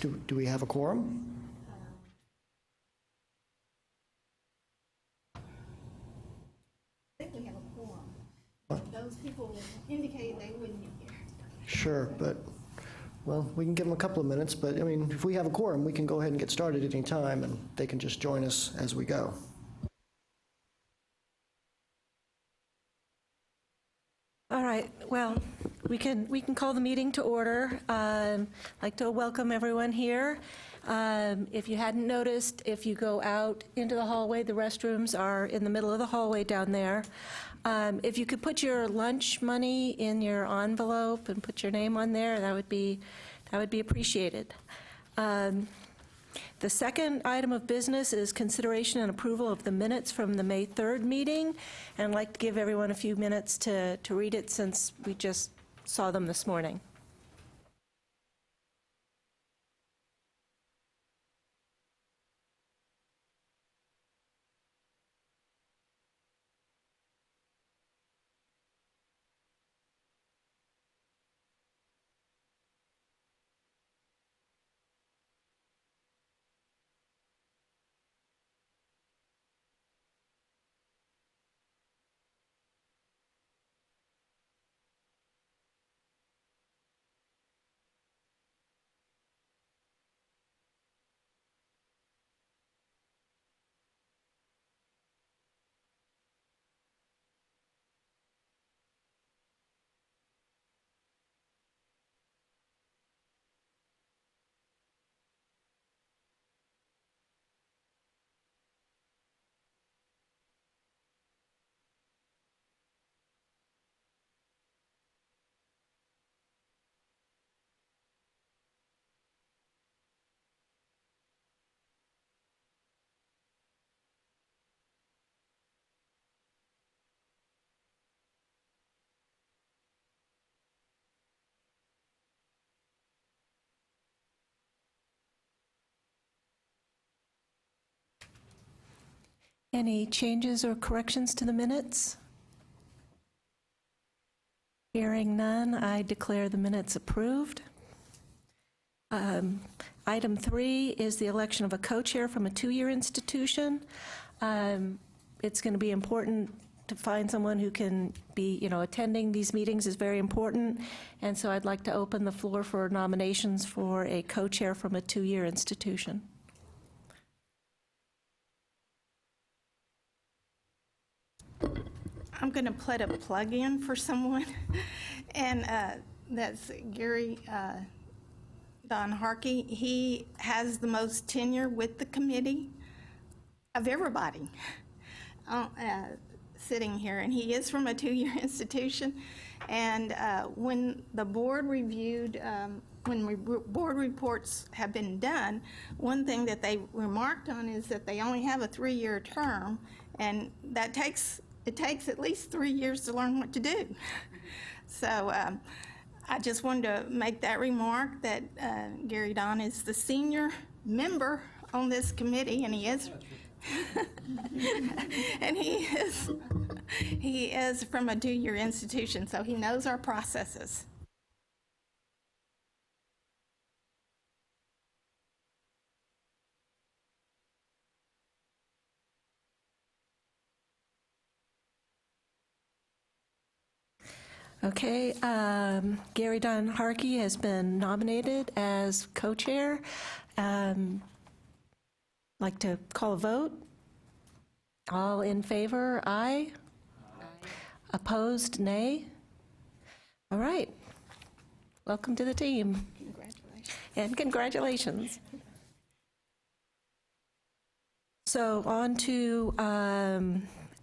Do we have a quorum? I think we have a quorum. Those people indicated they wouldn't be here. Sure, but, well, we can give them a couple of minutes, but, I mean, if we have a quorum, we can go ahead and get started at any time, and they can just join us as we go. All right, well, we can call the meeting to order. I'd like to welcome everyone here. If you hadn't noticed, if you go out into the hallway, the restrooms are in the middle of the hallway down there. If you could put your lunch money in your envelope and put your name on there, that would be appreciated. The second item of business is consideration and approval of the minutes from the May 3rd meeting, and I'd like to give everyone a few minutes to read it since we just saw them this morning. Any changes or corrections to the minutes? Hearing none, I declare the minutes approved. Item 3 is the election of a co-chair from a two-year institution. It's going to be important to find someone who can be, attending these meetings is very important, and so I'd like to open the floor for nominations for a co-chair from a two-year institution. I'm going to put a plug in for someone, and that's Gary Don Harkey. He has the most tenure with the committee of everybody sitting here, and he is from a two-year institution. And when the board reviewed, board reports have been done, one thing that they remarked on is that they only have a 3-year term, and it takes at least 3 years to learn what to do. So I just wanted to make that remark that Gary Don is the senior member on this committee, and he is, and he is from a two-year institution, so he knows our processes. Okay, Gary Don Harkey has been nominated as co-chair. Like to call a vote? All in favor, aye. Aye. Opposed, nay. All right. Welcome to the team. Congratulations. And congratulations. So on to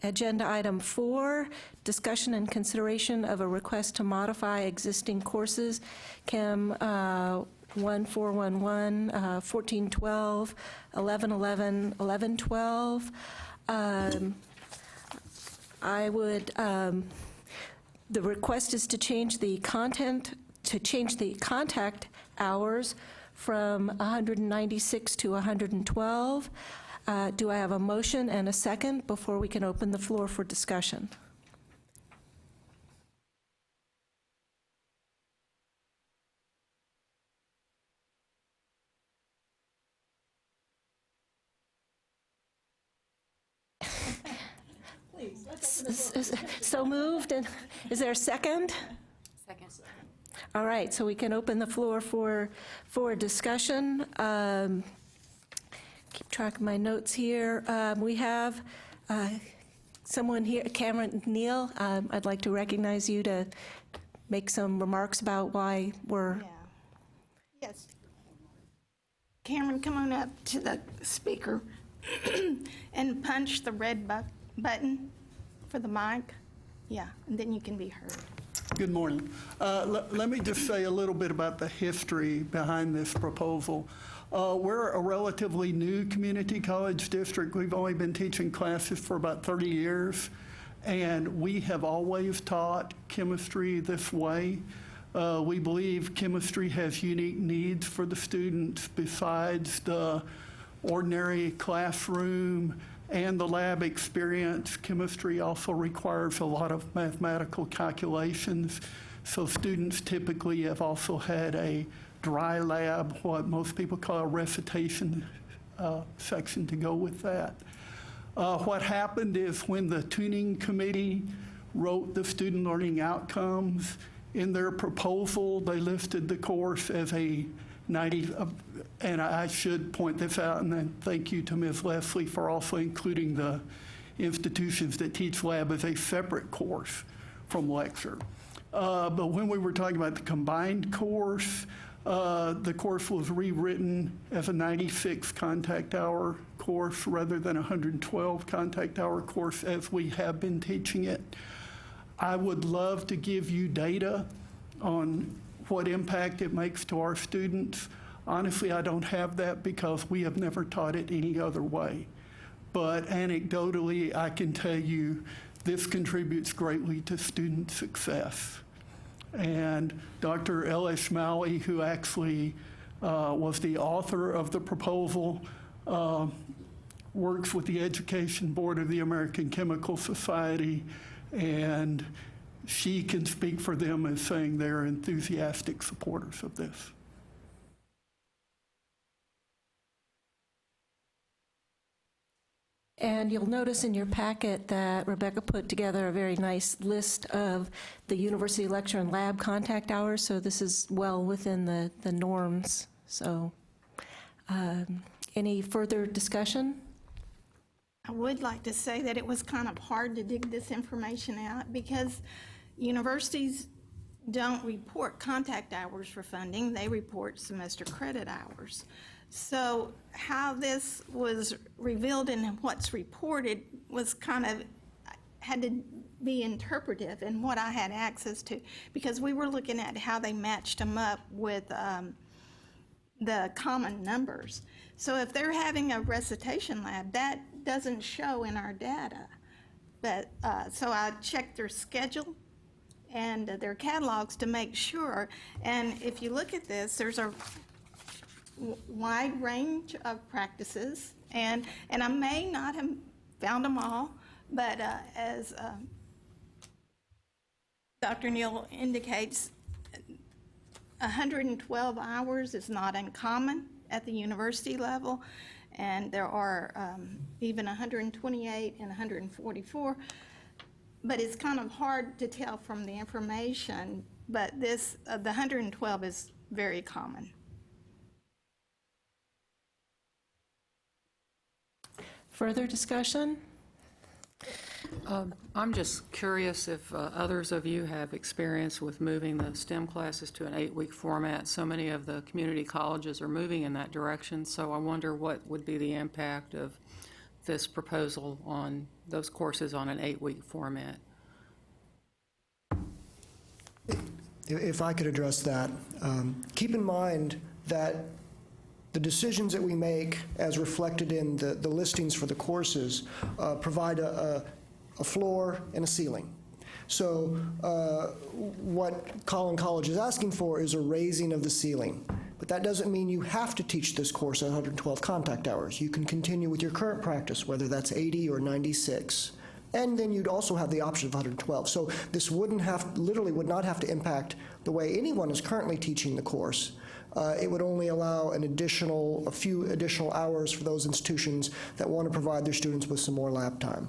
agenda item 4, discussion and consideration of a request to modify existing courses, Chem 1411, 1412, 1111, 1112. I would, the request is to change the content, to change the contact hours from 196 to 112. Do I have a motion and a second before we can open the floor for discussion? So moved, and is there a second? Second. All right, so we can open the floor for discussion. Keep track of my notes here. We have someone here, Cameron Neal. I'd like to recognize you to make some remarks about why we're... Yeah. Yes. Cameron, come on up to the speaker and punch the red button for the mic. Yeah, and then you can be heard. Good morning. Let me just say a little bit about the history behind this proposal. We're a relatively new community college district. We've only been teaching classes for about 30 years, and we have always taught chemistry this way. We believe chemistry has unique needs for the students besides the ordinary classroom and the lab experience. Chemistry also requires a lot of mathematical calculations, so students typically have also had a dry lab, what most people call a recitation section to go with that. What happened is when the tuning committee wrote the student learning outcomes, in their proposal, they listed the course as a 90, and I should point this out, and then thank you to Ms. Leslie for also including the institutions that teach lab as a separate course from lecture. But when we were talking about the combined course, the course was rewritten as a 96 contact hour course rather than a 112 contact hour course as we have been teaching it. I would love to give you data on what impact it makes to our students. Honestly, I don't have that because we have never taught it any other way. But anecdotally, I can tell you this contributes greatly to student success. And Dr. L.S. Malley, who actually was the author of the proposal, works with the Education Board of the American Chemical Society, and she can speak for them as saying they're enthusiastic supporters of this. And you'll notice in your packet that Rebecca put together a very nice list of the university lecture and lab contact hours, so this is well within the norms. So any further discussion? I would like to say that it was kind of hard to dig this information out because universities don't report contact hours for funding, they report semester credit hours. So how this was revealed and what's reported was kind of, had to be interpretive in what I had access to, because we were looking at how they matched them up with the common numbers. So if they're having a recitation lab, that doesn't show in our data. But so I checked their schedule and their catalogs to make sure. And if you look at this, there's a wide range of practices, and I may not have found them all, but as Dr. Neal indicates, 112 hours is not uncommon at the university level, and there are even 128 and 144, but it's kind of hard to tell from the information, but this, the 112 is very common. Further discussion? I'm just curious if others of you have experience with moving the STEM classes to an 8-week format. So many of the community colleges are moving in that direction, so I wonder what would be the impact of this proposal on those courses on an 8-week format. If I could address that, keep in mind that the decisions that we make, as reflected in the listings for the courses, provide a floor and a ceiling. So what Collin College is asking for is a raising of the ceiling. But that doesn't mean you have to teach this course at 112 contact hours. You can continue with your current practice, whether that's 80 or 96. And then you'd also have the option of 112. So this literally would not have to impact the way anyone is currently teaching the course. It would only allow a few additional hours for those institutions that want to provide their students with some more lab time.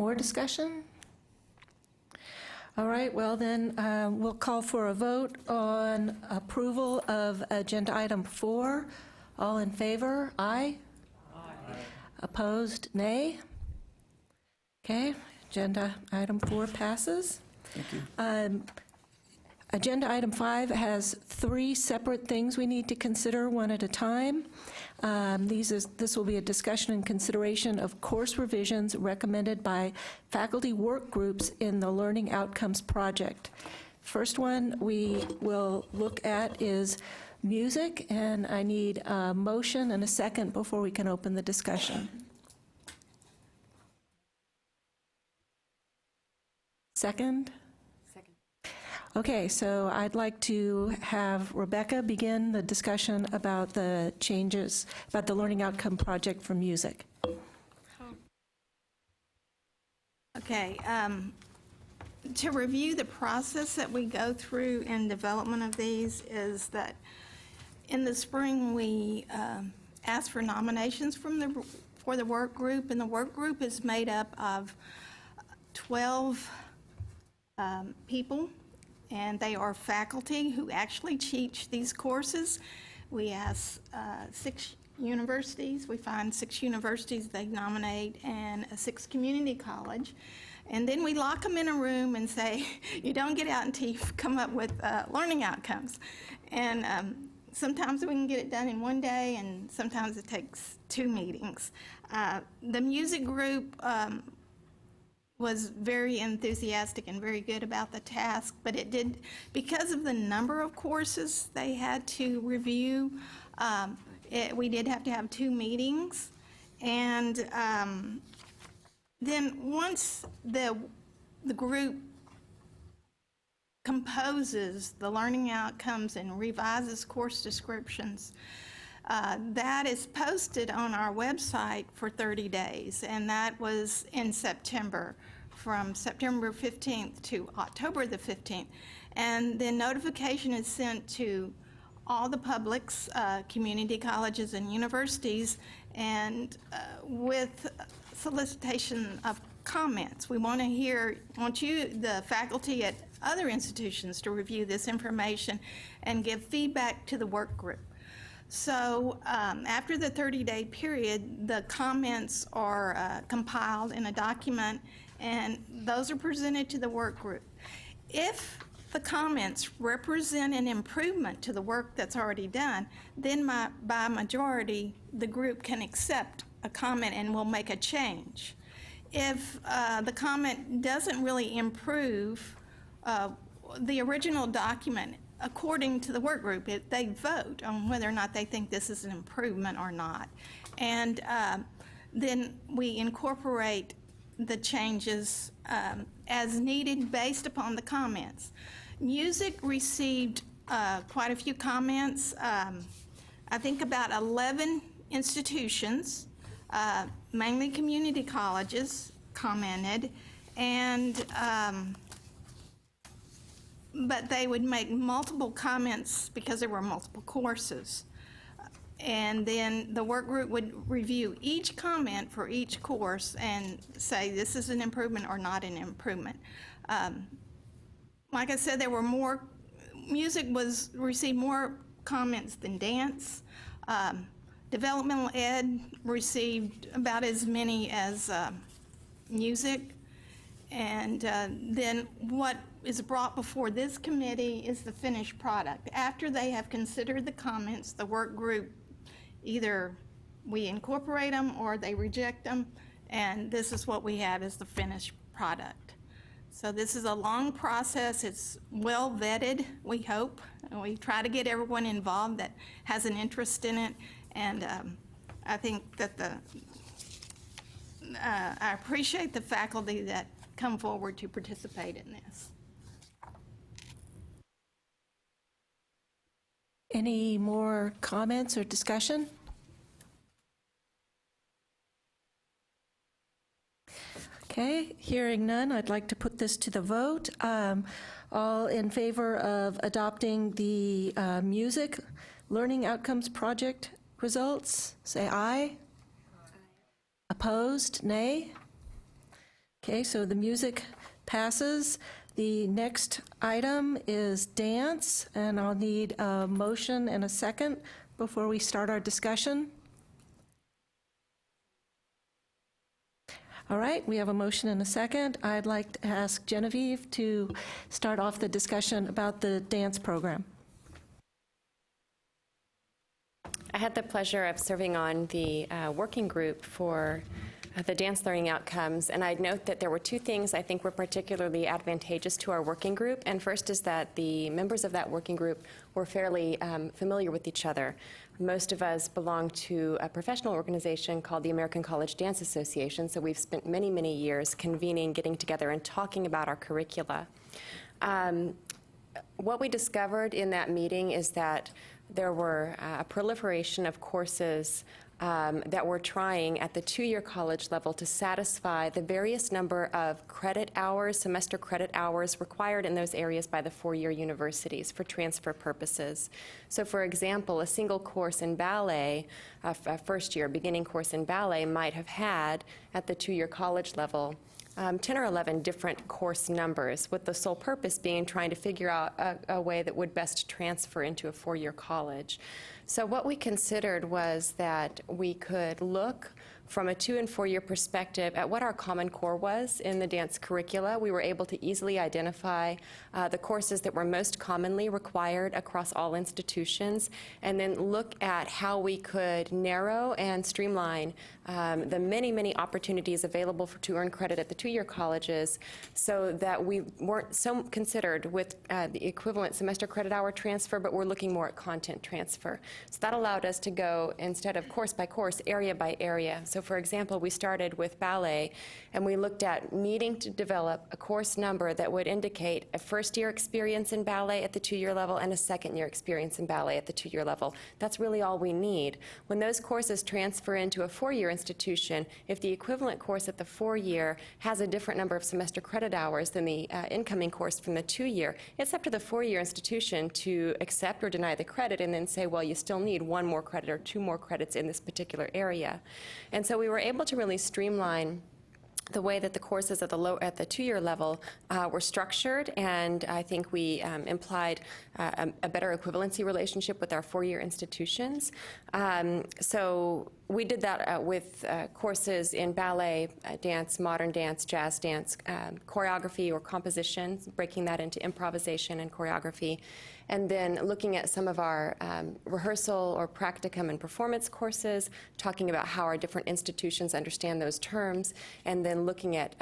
More discussion? All right, well then, we'll call for a vote on approval of Agenda Item 4. All in favor? Aye? Aye. Opposed? Nay? Okay, Agenda Item 4 passes. Thank you. Agenda Item 5 has 3 separate things we need to consider, one at a time. This will be a discussion and consideration of course revisions recommended by faculty work groups in the Learning Outcomes Project. First one we will look at is music, and I need a motion and a second before we can open the discussion. Second? Okay, so I'd like to have Rebecca begin the discussion about the changes, about the Learning Outcome Project for music. Okay, to review the process that we go through in development of these is that in the spring, we ask for nominations for the work group, and the work group is made up of 12 people, and they are faculty who actually teach these courses. We ask 6 universities. We find 6 universities they nominate and a 6 community college. And then we lock them in a room and say, you don't get out until you come up with learning outcomes. And sometimes we can get it done in one day, and sometimes it takes 2 meetings. The music group was very enthusiastic and very good about the task, but it did, because of the number of courses they had to review, we did have to have 2 meetings. And then once the group composes the learning outcomes and revises course descriptions, that is posted on our website for 30 days, and that was in September, from September 15th to October the 15th. And then notification is sent to all the publics, community colleges and universities, and with solicitation of comments. We want you, the faculty at other institutions, to review this information and give feedback to the work group. So after the 30-day period, the comments are compiled in a document, and those are presented to the work group. If the comments represent an improvement to the work that's already done, then by majority, the group can accept a comment and will make a change. If the comment doesn't really improve the original document, according to the work group, they vote on whether or not they think this is an improvement or not. And then we incorporate the changes as needed based upon the comments. Music received quite a few comments. I think about 11 institutions, mainly community colleges, commented, and but they would make multiple comments because there were multiple courses. And then the work group would review each comment for each course and say this is an improvement or not an improvement. Like I said, there were more, music received more comments than dance. Developmental ed received about as many as music. And then what is brought before this committee is the finished product. After they have considered the comments, the work group, either we incorporate them or they reject them, and this is what we have as the finished product. So this is a long process. It's well vetted, we hope. And we try to get everyone involved that has an interest in it, and I think that I appreciate the faculty that come forward to participate in this. Any more comments or discussion? Okay, hearing none, I'd like to put this to the vote. All in favor of adopting the Music Learning Outcomes Project results, say aye. Opposed, nay. Okay, so the music passes. The next item is dance, and I'll need a motion and a second before we start our discussion. All right, we have a motion and a second. I'd like to ask Genevieve to start off the discussion about the dance program. I had the pleasure of serving on the working group for the dance learning outcomes, and I'd note that there were two things I think were particularly advantageous to our working group. And first is that the members of that working group were fairly familiar with each other. Most of us belong to a professional organization called the American College Dance Association, so we've spent many, many years convening, getting together, and talking about our curricula. What we discovered in that meeting is that there were a proliferation of courses that we're trying at the two-year college level to satisfy the various number of credit hours, semester credit hours required in those areas by the four-year universities for transfer purposes. So for example, a single course in ballet, a first-year beginning course in ballet might have had at the two-year college level 10 or 11 different course numbers, with the sole purpose being trying to figure out a way that would best transfer into a four-year college. So what we considered was that we could look from a 2- and 4-year perspective at what our Common Core was in the dance curricula. We were able to easily identify the courses that were most commonly required across all institutions, and then look at how we could narrow and streamline the many, many opportunities available to earn credit at the two-year colleges, so that we weren't so considered with the equivalent semester credit hour transfer, but we're looking more at content transfer. So that allowed us to go, instead of course by course, area by area. So for example, we started with ballet, and we looked at needing to develop a course number that would indicate a first-year experience in ballet at the two-year level and a second-year experience in ballet at the two-year level. That's really all we need. When those courses transfer into a four-year institution, if the equivalent course at the four-year has a different number of semester credit hours than the incoming course from the two-year, it's up to the four-year institution to accept or deny the credit and then say, well, you still need one more credit or two more credits in this particular area. And so we were able to really streamline the way that the courses at the two-year level were structured, and I think we implied a better equivalency relationship with our four-year institutions. So we did that with courses in ballet, dance, modern dance, jazz dance, choreography or composition, breaking that into improvisation and choreography, and then looking at some of our rehearsal or practicum and performance courses, talking about how our different institutions understand those terms, and then looking at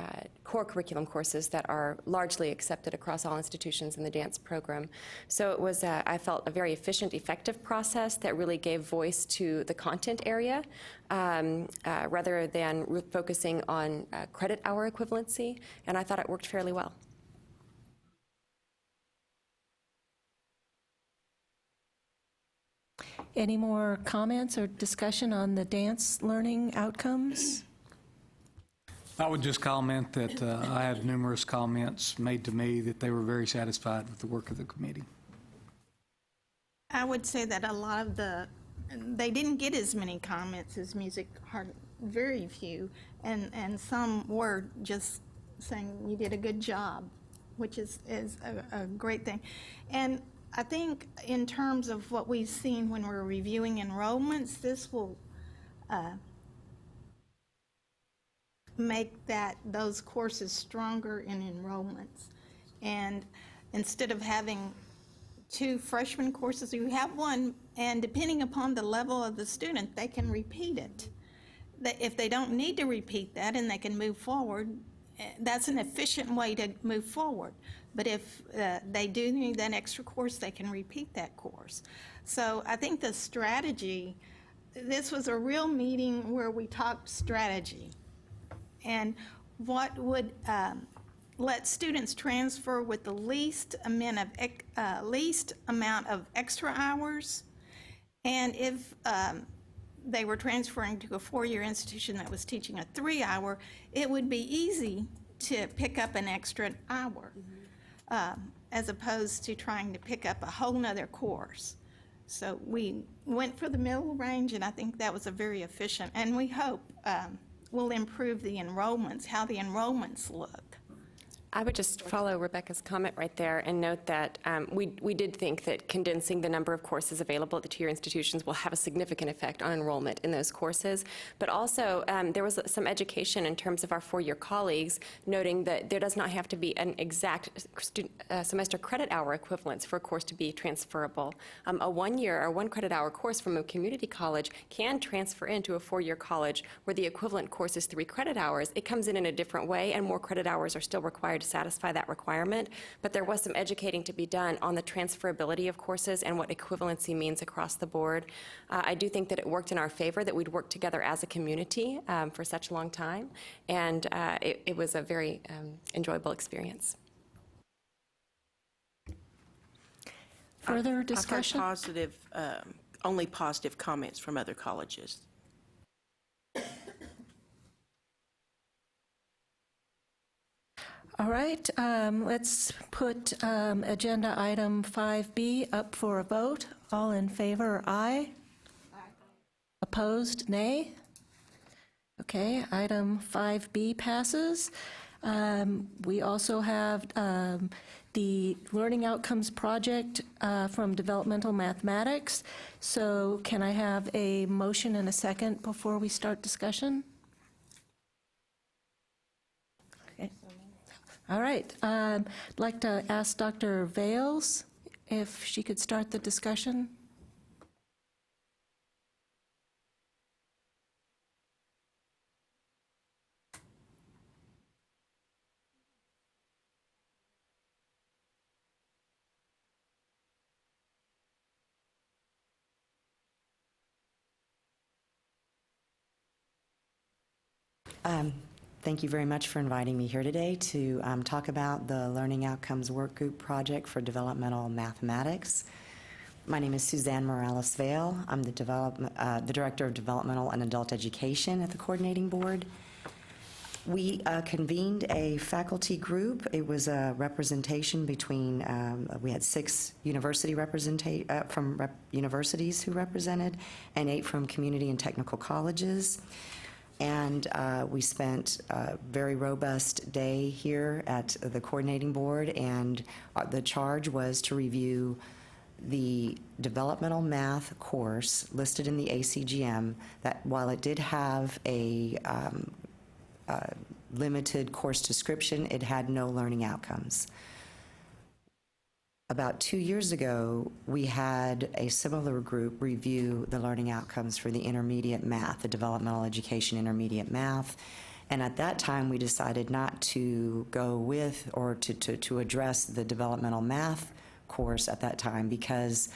core curriculum courses that are largely accepted across all institutions in the dance program. So it was, I felt, a very efficient, effective process that really gave voice to the content area rather than focusing on credit hour equivalency, and I thought it worked fairly well. Any more comments or discussion on the dance learning outcomes? I would just comment that I had numerous comments made to me that they were very satisfied with the work of the committee. I would say that a lot of they didn't get as many comments as music, very few, and some were just saying you did a good job, which is a great thing. And I think in terms of what we've seen when we're reviewing enrollments, this will make those courses stronger in enrollments. And instead of having 2 freshman courses, you have one, and depending upon the level of the student, they can repeat it. If they don't need to repeat that and they can move forward, that's an efficient way to move forward. But if they do need that extra course, they can repeat that course. So I think the strategy, this was a real meeting where we talked strategy and what would let students transfer with the least amount of extra hours, and if they were transferring to a 4-year institution that was teaching a 3-hour, it would be easy to pick up an extra hour, as opposed to trying to pick up a whole nother course. So we went for the middle range, and I think that was a very efficient, and we hope will improve the enrollments, how the enrollments look. I would just follow Rebecca's comment right there and note that we did think that condensing the number of courses available at the two-year institutions will have a significant effect on enrollment in those courses. But also, there was some education in terms of our four-year colleagues, noting that there does not have to be an exact semester credit hour equivalence for a course to be transferable. A one-year or one credit hour course from a community college can transfer into a four-year college where the equivalent course is 3 credit hours. It comes in a different way, and more credit hours are still required to satisfy that requirement, but there was some educating to be done on the transferability of courses and what equivalency means across the board. I do think that it worked in our favor that we'd worked together as a community for such a long time, and it was a very enjoyable experience. Further discussion? I've heard only positive comments from other colleges. All right, let's put agenda item 5B up for a vote. All in favor, aye. Opposed, nay. Okay, item 5B passes. We also have the Learning Outcomes Project from Developmental Mathematics. So can I have a motion and a second before we start discussion? Okay. All right. I'd like to ask Dr. Vales if she could start the discussion. Thank you very much for inviting me here today to talk about the Learning Outcomes Workgroup Project for Developmental Mathematics. My name is Suzanne Morales-Vale. I'm the Director of Developmental and Adult Education at the Coordinating Board. We convened a faculty group. It was a representation between, we had 6 universities who represented, and 8 from community and technical colleges. And we spent a very robust day here at the coordinating board, and the charge was to review the developmental math course listed in the ACGM, that while it did have a limited course description, it had no learning outcomes. About 2 years ago, we had a similar group review the learning outcomes for the intermediate math, the developmental education intermediate math. And at that time, we decided not to go with or to address the developmental math course at that time, because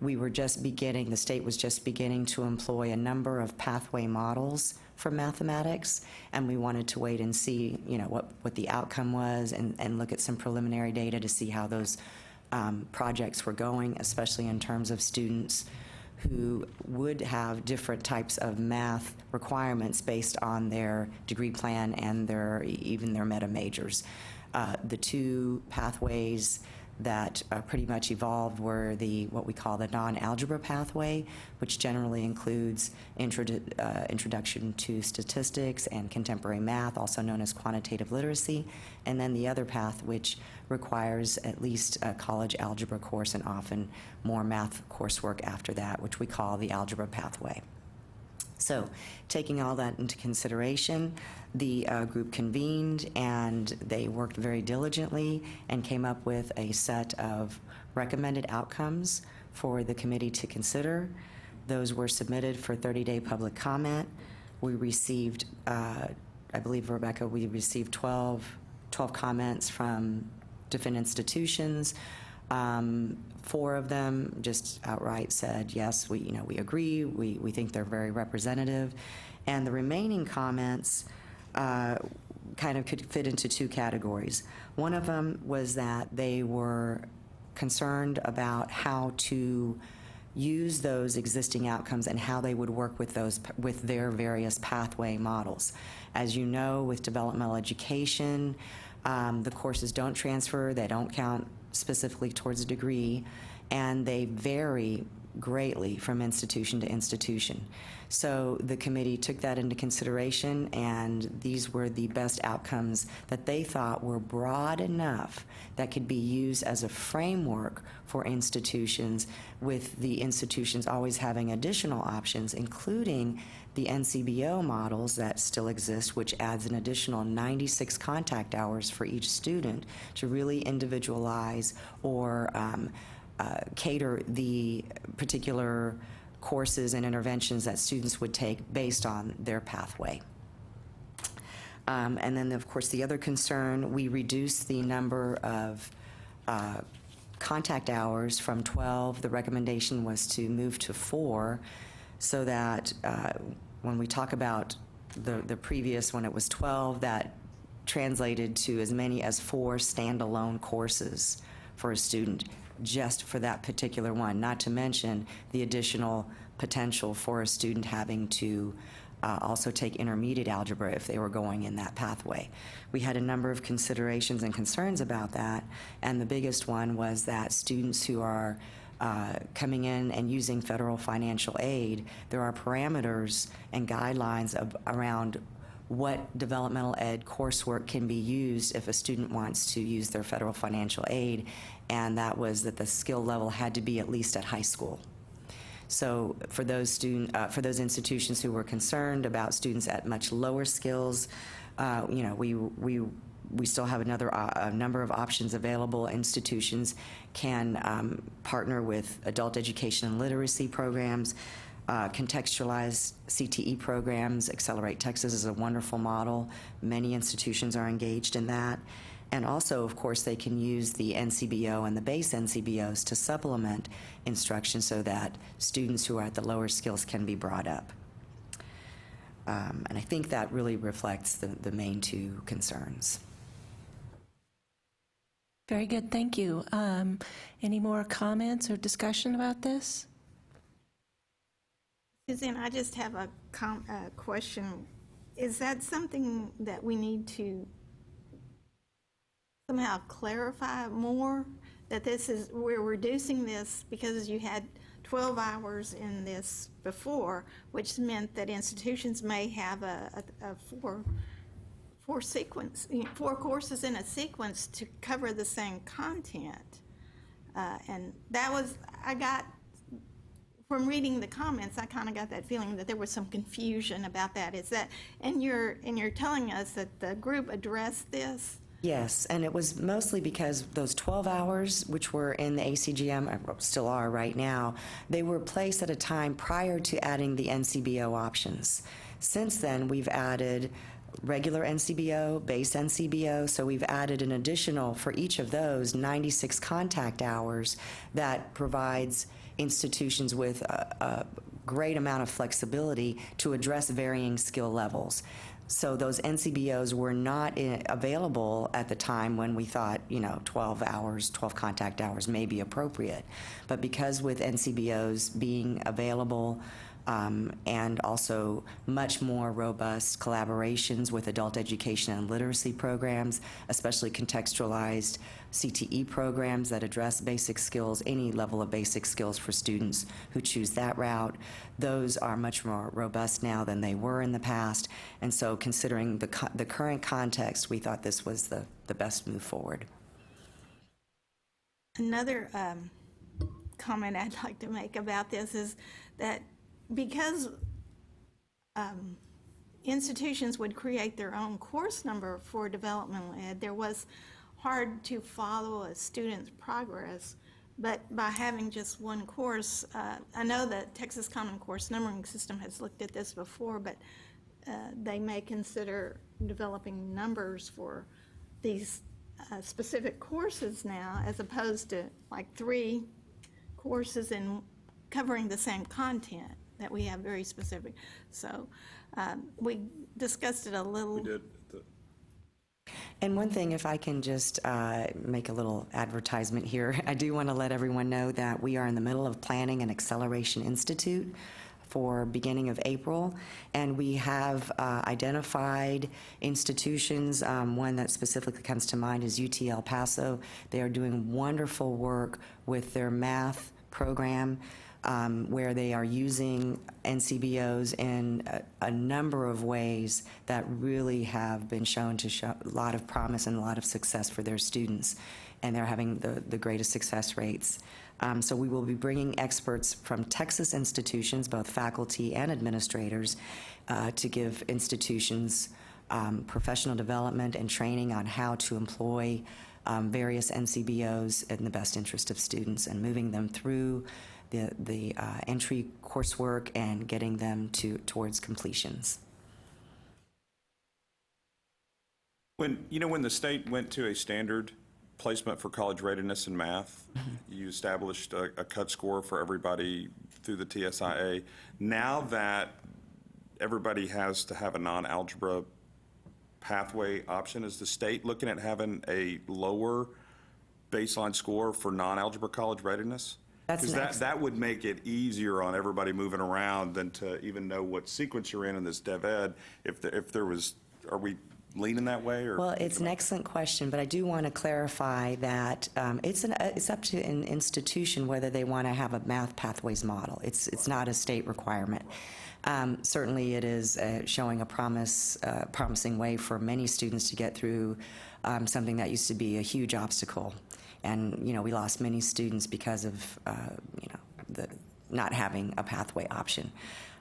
we were just beginning, the state was just beginning to employ a number of pathway models for mathematics, and we wanted to wait and see, what the outcome was, and look at some preliminary data to see how those projects were going, especially in terms of students who would have different types of math requirements based on their degree plan and even their meta majors. The 2 pathways that pretty much evolved were what we call the non-algebra pathway, which generally includes introduction to statistics and contemporary math, also known as quantitative literacy, and then the other path, which requires at least a college algebra course and often more math coursework after that, which we call the algebra pathway. So, taking all that into consideration, the group convened, and they worked very diligently and came up with a set of recommended outcomes for the committee to consider. Those were submitted for 30-day public comment. We received, I believe, Rebecca, we received 12 comments from different institutions. 4 of them just outright said, yes, we agree, we think they're very representative. And the remaining comments kind of could fit into 2 categories. One of them was that they were concerned about how to use those existing outcomes and how they would work with their various pathway models. As you know, with developmental education, the courses don't transfer, they don't count specifically towards a degree, and they vary greatly from institution to institution. So the committee took that into consideration, and these were the best outcomes that they thought were broad enough that could be used as a framework for institutions, with the institutions always having additional options, including the NCBO models that still exist, which adds an additional 96 contact hours for each student to really individualize or cater the particular courses and interventions that students would take based on their pathway. And then, of course, the other concern, we reduced the number of contact hours from 12. The recommendation was to move to 4, so that when we talk about the previous, when it was 12, that translated to as many as 4 standalone courses for a student, just for that particular one, not to mention the additional potential for a student having to also take intermediate algebra if they were going in that pathway. We had a number of considerations and concerns about that, and the biggest one was that students who are coming in and using federal financial aid, there are parameters and guidelines around what developmental ed coursework can be used if a student wants to use their federal financial aid, and that was that the skill level had to be at least at high school. So for those institutions who were concerned about students at much lower skills, we still have a number of options available. Institutions can partner with adult education and literacy programs, contextualized CTE programs. Accelerate Texas is a wonderful model. Many institutions are engaged in that. And also, of course, they can use the NCBO and the base NCBOs to supplement instruction so that students who are at the lower skills can be brought up. And I think that really reflects the main 2 concerns. Very good, thank you. Any more comments or discussion about this? Suzanne, I just have a question. Is that something that we need to somehow clarify more, that we're reducing this because you had 12 hours in this before, which meant that institutions may have a four courses in a sequence to cover the same content. And that was, from reading the comments, I kind of got that feeling that there was some confusion about that. Is that, and you're telling us that the group addressed this? Yes, and it was mostly because those 12 hours, which were in the ACGM, still are right now, they were placed at a time prior to adding the NCBO options. Since then, we've added regular NCBO, base NCBO, so we've added an additional, for each of those, 96 contact hours that provides institutions with a great amount of flexibility to address varying skill levels. So those NCBOs were not available at the time when we thought, 12 hours, 12 contact hours may be appropriate. But because with NCBOs being available and also much more robust collaborations with adult education and literacy programs, especially contextualized CTE programs that address basic skills, any level of basic skills for students who choose that route, those are much more robust now than they were in the past. And so considering the current context, we thought this was the best move forward. Another comment I'd like to make about this is that because institutions would create their own course number for developmental ed, there was hard to follow a student's progress. But by having just one course, I know that Texas Common Course Numbering System has looked at this before, but they may consider developing numbers for these specific courses now, as opposed to like 3 courses in covering the same content that we have very specific. So we discussed it a little. We did. And one thing, if I can just make a little advertisement here, I do want to let everyone know that we are in the middle of planning an Acceleration Institute for beginning of April, and we have identified institutions. One that specifically comes to mind is UT El Paso. They are doing wonderful work with their math program, where they are using NCBOs in a number of ways that really have been shown to show a lot of promise and a lot of success for their students, and they're having the greatest success rates. So we will be bringing experts from Texas institutions, both faculty and administrators, to give institutions professional development and training on how to employ various NCBOs in the best interest of students, and moving them through the entry coursework and getting them towards completions. When the state went to a standard placement for college readiness in math, you established a cut score for everybody through the TSIA. Now that everybody has to have a non-algebra pathway option, is the state looking at having a lower baseline score for non-algebra college readiness? That's Because that would make it easier on everybody moving around than to even know what sequence you're in this Dev Ed. If there was, are we leaning that way? Or? Well, it's an excellent question, but I do want to clarify that it's up to an institution whether they want to have a math pathways model. It's not a state requirement. Certainly, it is showing a promising way for many students to get through something that used to be a huge obstacle. And, we lost many students because of, the not having a pathway option.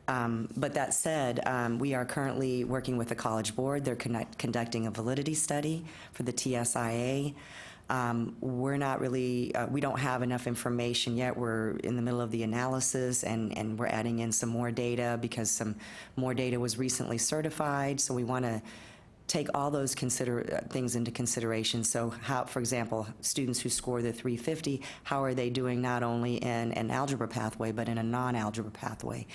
But that said, we are currently working with the College Board. They're conducting a validity study for the TSIA. We're not really, we don't have enough information yet. We're in the middle of the analysis, and we're adding in some more data because some more data was recently certified. So we want to take all those things into consideration. So how, for example, students who score the 350, how are they doing not only in an algebra pathway, but in a non-algebra pathway?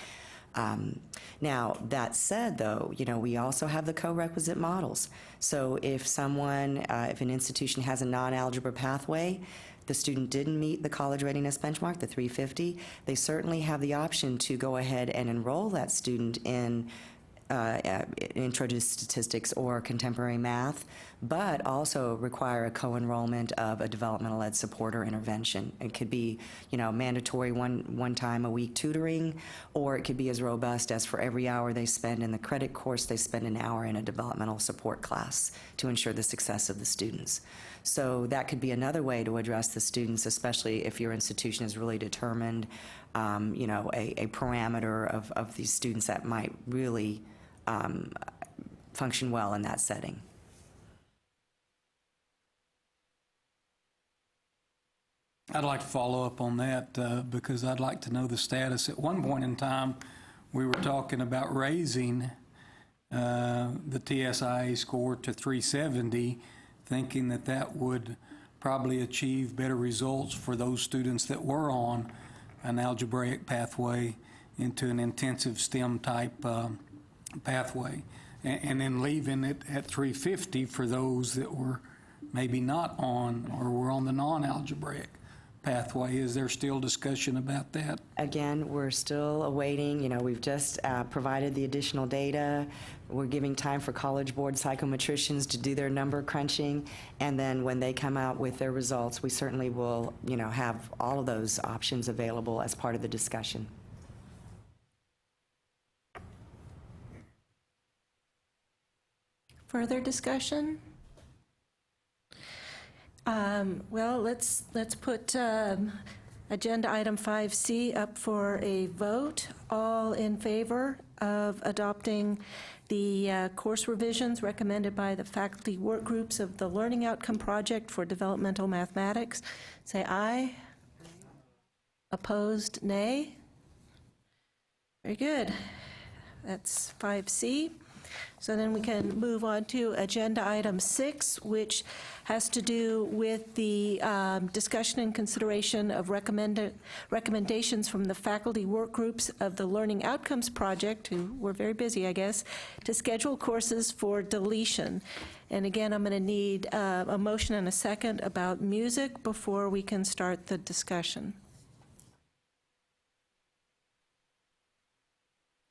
Now, that said, though, we also have the co-requisite models. So if if an institution has a non-algebra pathway, the student didn't meet the college readiness benchmark, the 350, they certainly have the option to go ahead and enroll that student in intro to statistics or contemporary math, but also require a co-enrollment of a developmental ed support or intervention. It could be, mandatory one time a week tutoring, or it could be as robust as for every hour they spend in the credit course, they spend an hour in a developmental support class to ensure the success of the students. So that could be another way to address the students, especially if your institution is really determined, a parameter of these students that might really function well in that setting. I'd like to follow up on that because I'd like to know the status. At one point in time, we were talking about raising the TSIA score to 370, thinking that would probably achieve better results for those students that were on an algebraic pathway into an intensive STEM type pathway, and then leaving it at 350 for those that were maybe not on or were on the non-algebraic pathway. Is there still discussion about that? Again, we're still awaiting, we've just provided the additional data. We're giving time for College Board psychometricians to do their number crunching, and then when they come out with their results, we certainly will, have all of those options available as part of the discussion. Further discussion? Well, let's put agenda item 5C up for a vote. All in favor of adopting the course revisions recommended by the faculty work groups of the Learning Outcome Project for Developmental Mathematics, say aye. Opposed, nay. Very good. That's 5C. So then we can move on to agenda item 6, which has to do with the discussion and consideration of recommendations from the faculty work groups of the Learning Outcomes Project, who were very busy, I guess, to schedule courses for deletion. And again, I'm going to need a motion and a second about music before we can start the discussion.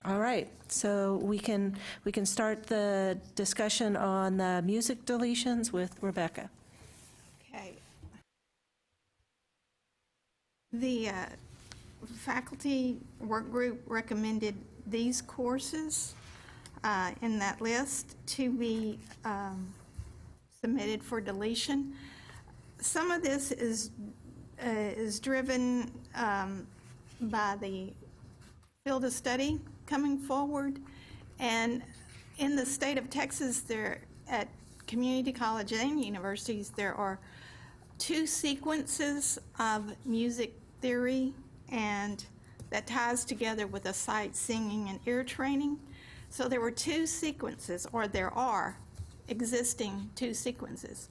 All right, so we can start the discussion on the music deletions with Rebecca. Okay. The faculty work group recommended these courses in that list to be submitted for deletion. Some of this is driven by the field of study coming forward. And in the state of Texas, there at community college and universities, there are 2 sequences of music theory, and that ties together with a sight singing and ear training. So there were 2 sequences, or there are existing 2 sequences,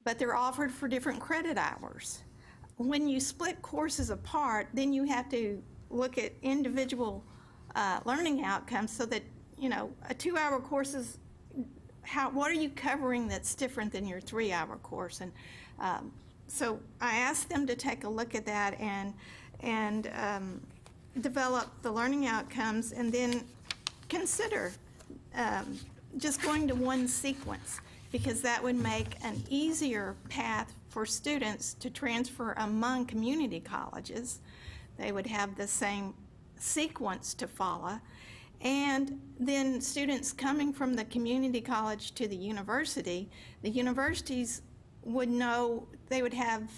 but they're offered for different credit hours. When you split courses apart, then you have to look at individual learning outcomes so that, you know, a 2-hour course is, what are you covering that's different than your 3-hour course? And so I asked them to take a look at that and develop the learning outcomes, and then consider just going to one sequence, because that would make an easier path for students to transfer among community colleges. They would have the same sequence to follow. And then students coming from the community college to the universities would know, they would have,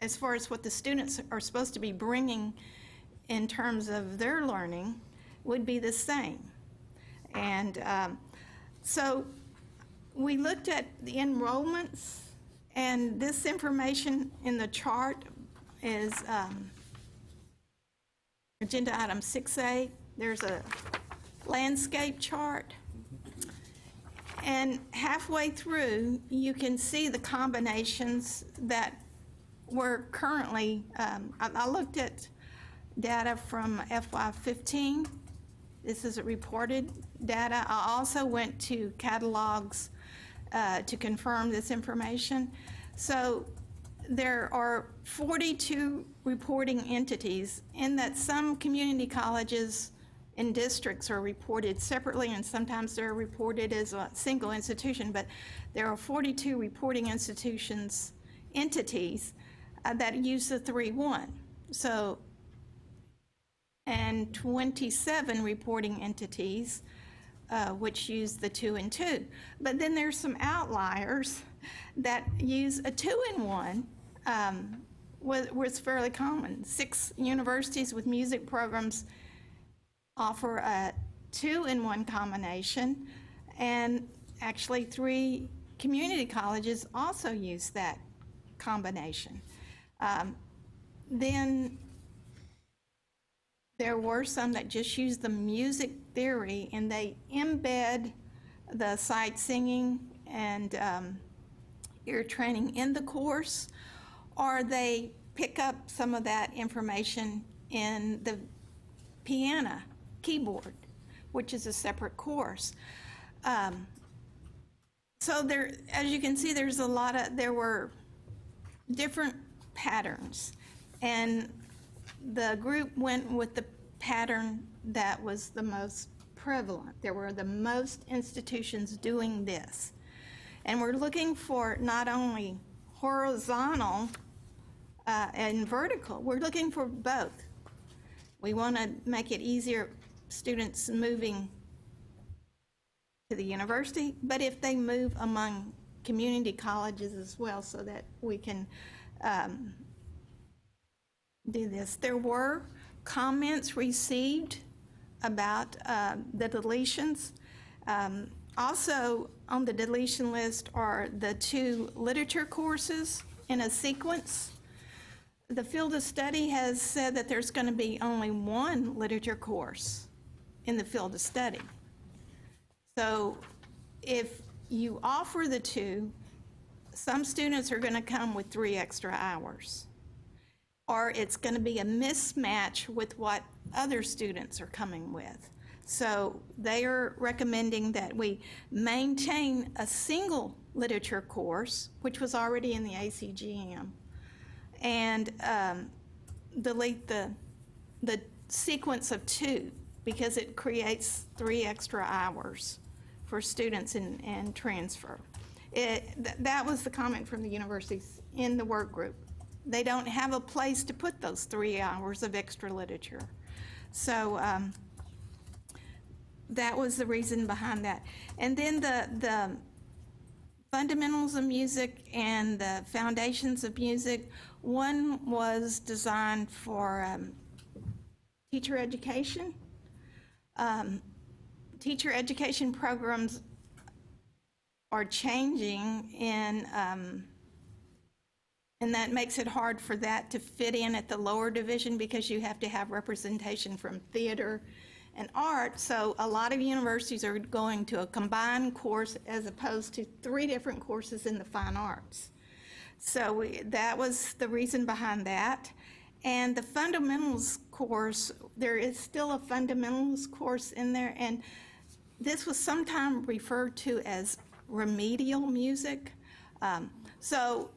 as far as what the students are supposed to be bringing in terms of their learning, would be the same. And so we looked at the enrollments, and this information in the chart is agenda item 6A. There's a landscape chart. And halfway through, you can see the combinations that were currently, I looked at data from FY15. This is reported data. I also went to catalogs to confirm this information. So there are 42 reporting entities, in that some community colleges and districts are reported separately, and sometimes they're reported as a single institution, but there are 42 reporting entities that use the 3-1. So, and 27 reporting entities which use the 2 and 2. But then there's some outliers that use a 2-in-1, was fairly common. 6 universities with music programs offer a 2-in-1 combination, and actually 3 community colleges also use that combination. Then there were some that just use the music theory, and they embed the sight singing and ear training in the course, or they pick up some of that information in the piano keyboard, which is a separate course. So there, as you can see, there were different patterns, and the group went with the pattern that was the most prevalent. There were the most institutions doing this. And we're looking for not only horizontal and vertical, we're looking for both. We want to make it easier, students moving to the university, but if they move among community colleges as well, so that we can do this. There were comments received about the deletions. Also on the deletion list are the 2 literature courses in a sequence. The field of study has said that there's going to be only 1 literature course in the field of study. So if you offer the 2, some students are going to come with 3 extra hours, or it's going to be a mismatch with what other students are coming with. So they are recommending that we maintain a single literature course, which was already in the ACGM, and delete the sequence of 2, because it creates 3 extra hours for students and transfer. That was the comment from the universities in the work group. they don't have a place to put those 3 hours of extra literature. So that was the reason behind that. And then the fundamentals of music and the foundations of music, one was designed for teacher education. Teacher education programs are changing, and that makes it hard for that to fit in at the lower division because you have to have representation from theater and art. So a lot of universities are going to a combined course as opposed to 3 different courses in the fine arts. So that was the reason behind that. And the fundamentals course, there is still a fundamentals course in there, and this was sometimes referred to as remedial music. So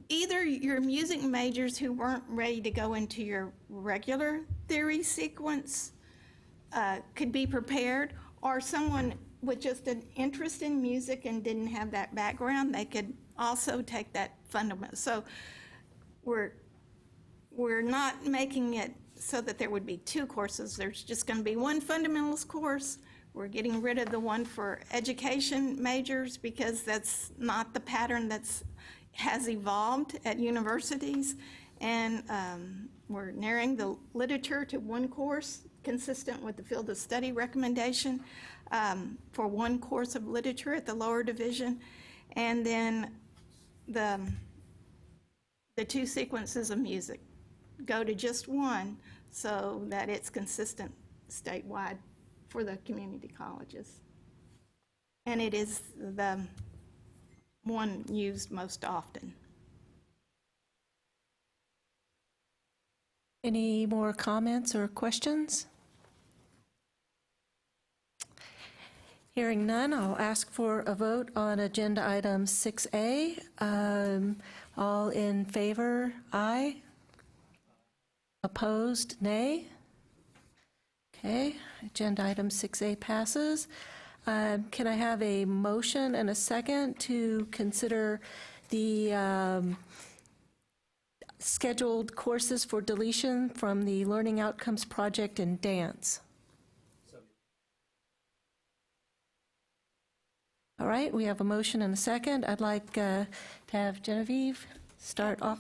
either your music majors who weren't ready to go into your regular theory sequence could be prepared, or someone with just an interest in music and didn't have that background, they could also take that fundamental. So we're not making it so that there would be 2 courses. There's just going to be one fundamentals course. We're getting rid of the one for education majors because that's not the pattern has evolved at universities. And we're narrowing the literature to 1 course consistent with the field of study recommendation for 1 course of literature at the lower division. And then the 2 sequences of music go to just 1 so that it's consistent statewide for the community colleges. And it is the one used most often. Any more comments or questions? Hearing none, I'll ask for a vote on agenda item 6A. All in favor, aye. Opposed, nay. Okay, agenda item 6A passes. Can I have a motion and a second to consider the scheduled courses for deletion from the Learning Outcomes Project in dance? All right, we have a motion and a second. I'd like to have Genevieve start off.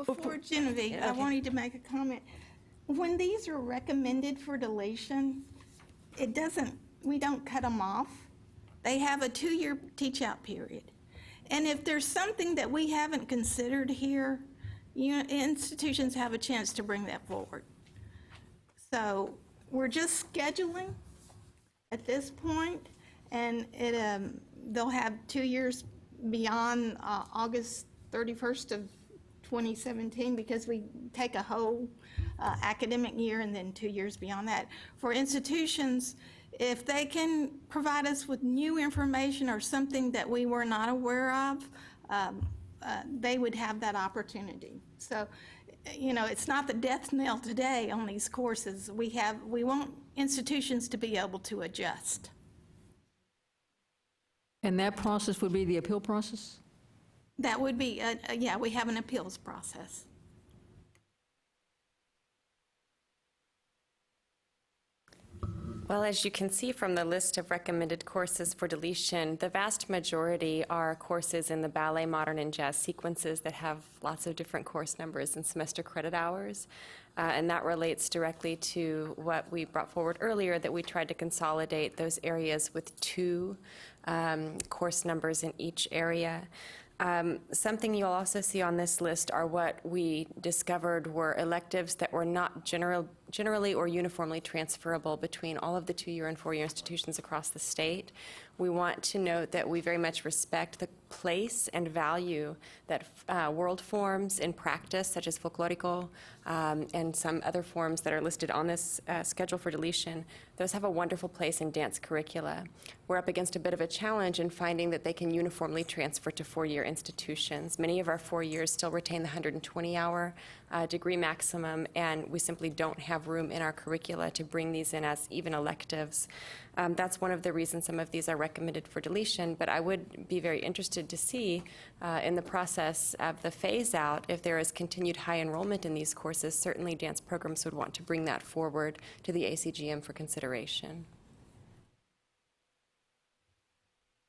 Before Genevieve, I wanted to make a comment. When these are recommended for deletion, we don't cut them off. They have a 2-year teach-out period. And if there's something that we haven't considered here, institutions have a chance to bring that forward. So we're just scheduling at this point, and they'll have 2 years beyond August 31st of 2017 because we take a whole academic year and then 2 years beyond that. For institutions, if they can provide us with new information or something that we were not aware of, they would have that opportunity. So, it's not the death knell today on these courses. We want institutions to be able to adjust. And that process would be the appeal process? That would be, yeah, we have an appeals process. Well, as you can see from the list of recommended courses for deletion, the vast majority are courses in the ballet, modern, and jazz sequences that have lots of different course numbers and semester credit hours. And that relates directly to what we brought forward earlier, that we tried to consolidate those areas with 2 course numbers in each area. Something you'll also see on this list are what we discovered were electives that were not generally or uniformly transferable between all of the 2-year and 4-year institutions across the state. We want to note that we very much respect the place and value that world forms in practice, such as folklorico, and some other forms that are listed on this schedule for deletion. Those have a wonderful place in dance curricula. We're up against a bit of a challenge in finding that they can uniformly transfer to 4-year institutions. Many of our 4 years still retain the 120-hour degree maximum, and we simply don't have have room in our curricula to bring these in as even electives. That's one of the reasons some of these are recommended for deletion, but I would be very interested to see in the process of the phase-out, if there is continued high enrollment in these courses, certainly dance programs would want to bring that forward to the ACGM for consideration.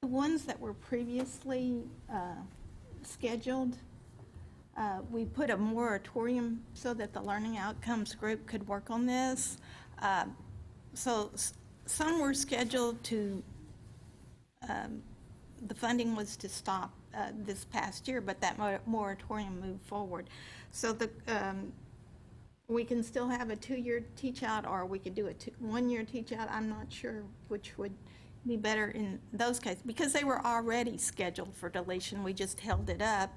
The ones that were previously scheduled, we put a moratorium so that the Learning Outcomes Group could work on this. So some were scheduled to, the funding was to stop this past year, but that moratorium moved forward. So we can still have a 2-year teach-out, or we could do a 1-year teach-out. I'm not sure which would be better in those cases, because they were already scheduled for deletion. We just held it up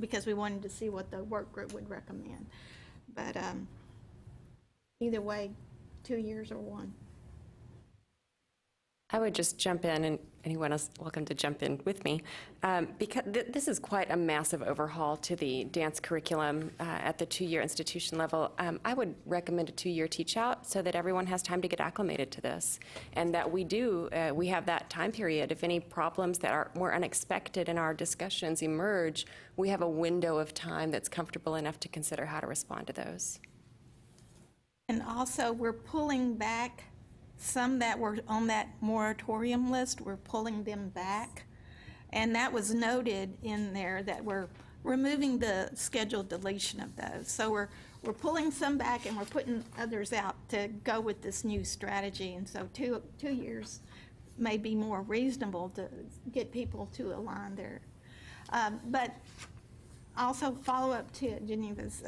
because we wanted to see what the work group would recommend. But either way, 2 years or 1. I would just jump in, and anyone else welcome to jump in with me, because this is quite a massive overhaul to the dance curriculum at the 2-year institution level. I would recommend a 2-year teach-out so that everyone has time to get acclimated to this, and that we have that time period. If any problems that are more unexpected in our discussions emerge, we have a window of time that's comfortable enough to consider how to respond to those. And also, we're pulling back some that were on that moratorium list. We're pulling them back. And that was noted in there, that we're removing the scheduled deletion of those. So we're pulling some back and we're putting others out to go with this new strategy. And so 2 years may be more reasonable to get people to align there. But also follow up to Genevieve's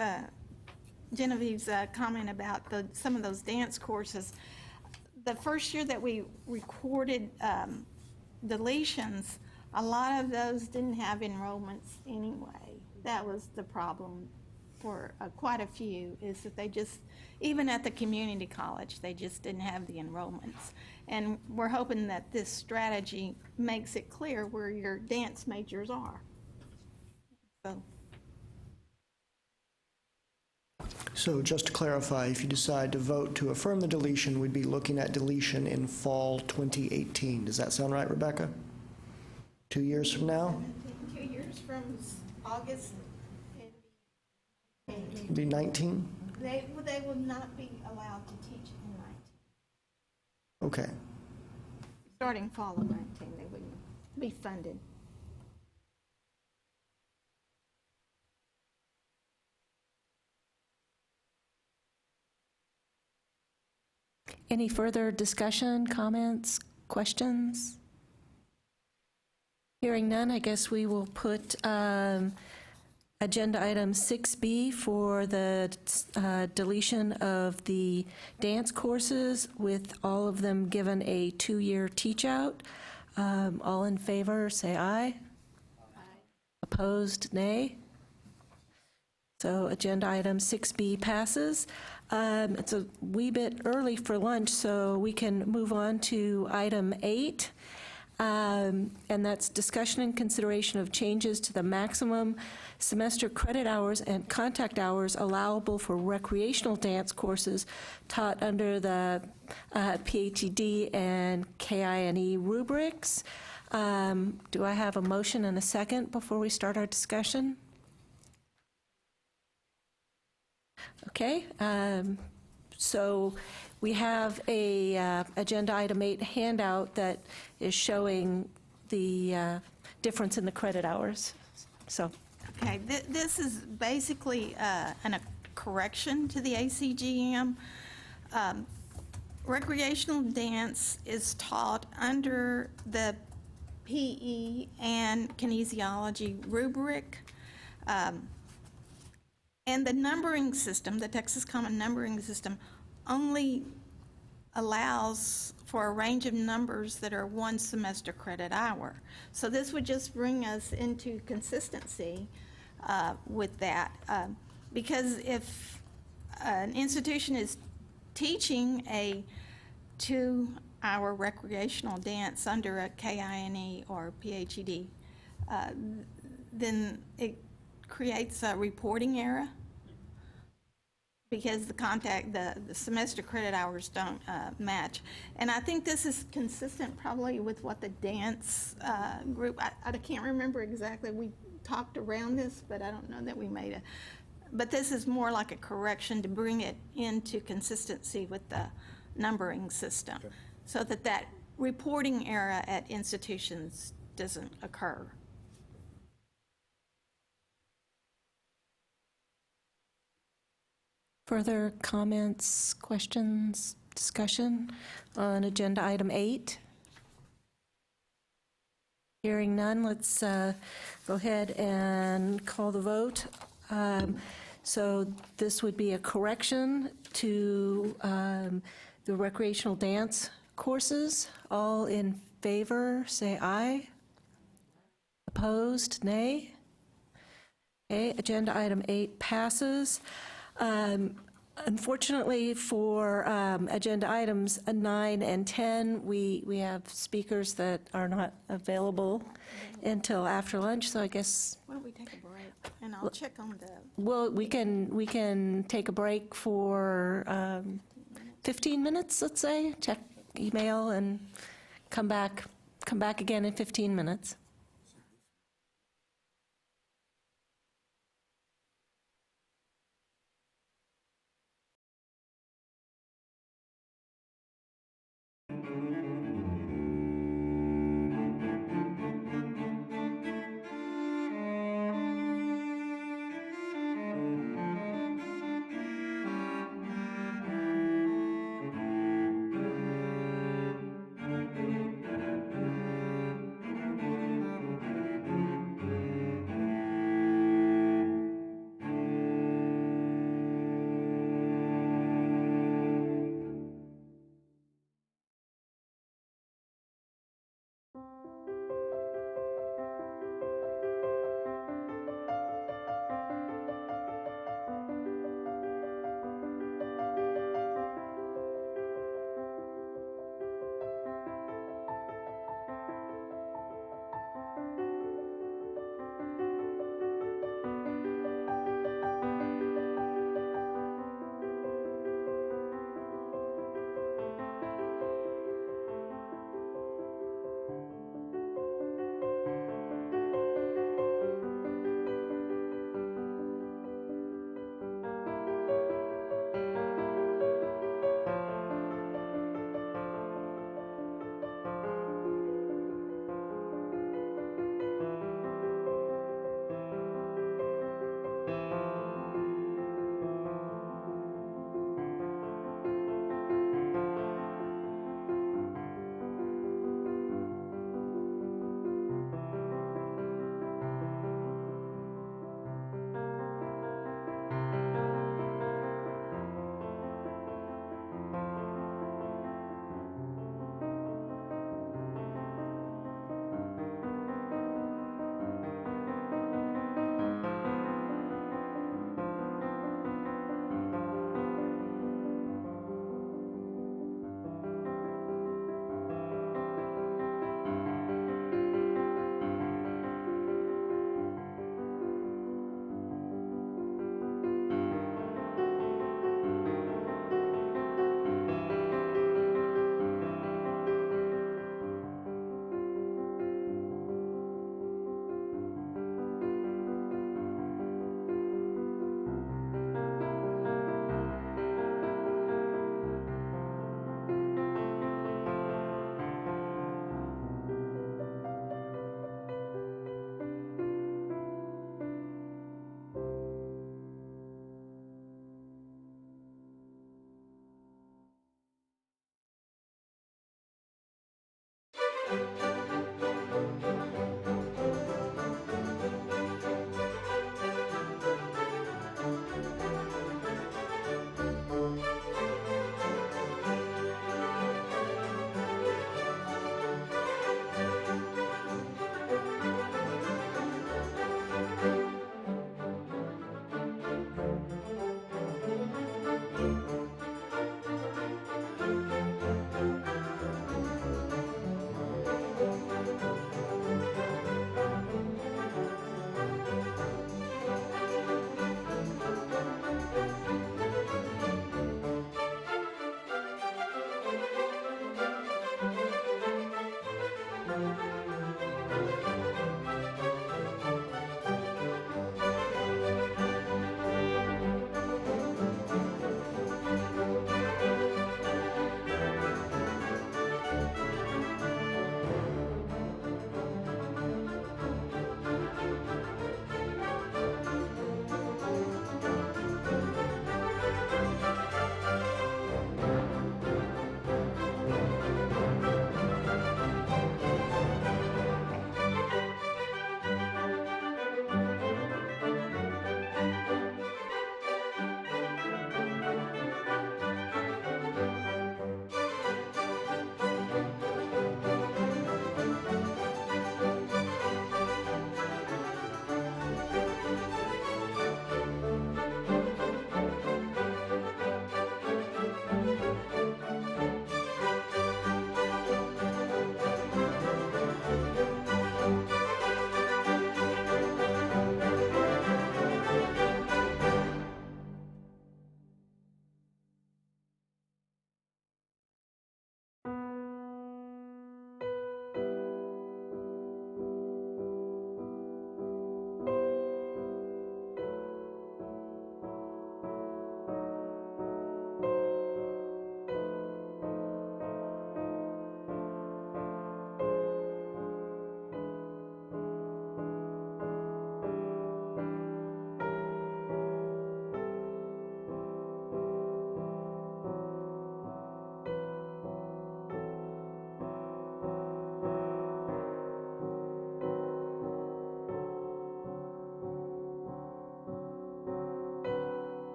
comment about some of those dance courses. The first year that we recorded deletions, a lot of those didn't have enrollments anyway. That was the problem for quite a few, is that they just, even at the community college, they just didn't have the enrollments. And we're hoping that this strategy makes it clear where your dance majors are. So just to clarify, if you decide to vote to affirm the deletion, we'd be looking at deletion in fall 2018. Does that sound right, Rebecca? 2 years from now? 2 years from August, It'd be 19? they will not be allowed to teach in 19. Okay. Starting fall of 19, they wouldn't be funded. Any further discussion, comments, questions? Hearing none, I guess we will put agenda item 6B for the deletion of the dance courses, with all of them given a 2-year teach-out. All in favor, say aye. Aye. Opposed, nay. So agenda item 6B passes. It's a wee bit early for lunch, so we can move on to item 8. And that's discussion and consideration of changes to the maximum semester credit hours and contact hours allowable for recreational dance courses taught under the PhD and KINE rubrics. Do I have a motion and a second before we start our discussion? Okay, so we have a agenda item 8 handout that is showing the difference in the credit hours. So, Okay, this is basically a correction to the ACGM. Recreational dance is taught under the PE and kinesiology rubric. And the numbering system, the Texas Common Numbering System, only allows for a range of numbers that are 1 semester credit hour. So this would just bring us into consistency with that. Because if an institution is teaching a 2-hour recreational dance under a KINE or PhD, then it creates a reporting error, because the semester credit hours don't match. And I think this is consistent probably with what the dance group, I can't remember exactly, we talked around this, but I don't know that we made but this is more like a correction to bring it into consistency with the numbering system, so that that reporting error at institutions doesn't occur. Further comments, questions, discussion on agenda item 8? Hearing none, let's go ahead and call the vote. So this would be a correction to the recreational dance courses. All in favor, say aye. Opposed, nay. Okay, agenda item 8 passes. Unfortunately for agenda items 9 and 10, we have speakers that are not available until after lunch, so I guess, Why don't we take a break, and I'll check on the, well, we can take a break for 15 minutes, let's say, check email and come back again in 15 minutes.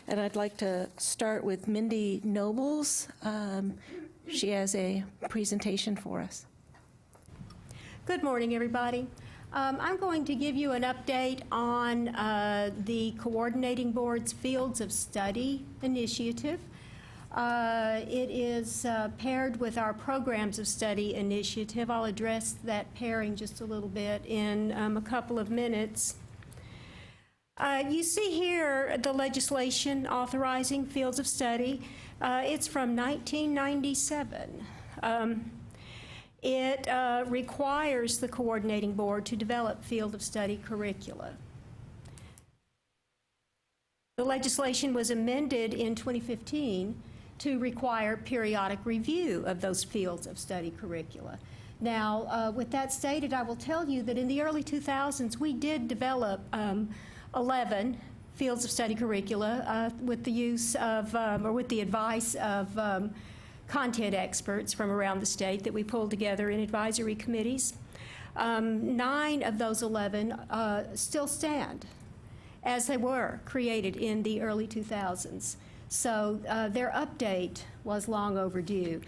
And I'd like to start with Mindy Nobles. She has a presentation for us. Good morning, everybody. I'm going to give you an update on the Coordinating Board's Fields of Study initiative. It is paired with our Programs of Study initiative. I'll address that pairing just a little bit in a couple of minutes. You see here the legislation authorizing fields of study. It's from 1997. It requires the coordinating board to develop field of study curricula. The legislation was amended in 2015 to require periodic review of those fields of study curricula. Now, with that stated, I will tell you that in the early 2000s, we did develop 11 fields of study curricula with the use of, or with the advice of content experts from around the state that we pulled together in advisory committees. 9 of those 11 still stand as they were created in the early 2000s. So their update was long overdue.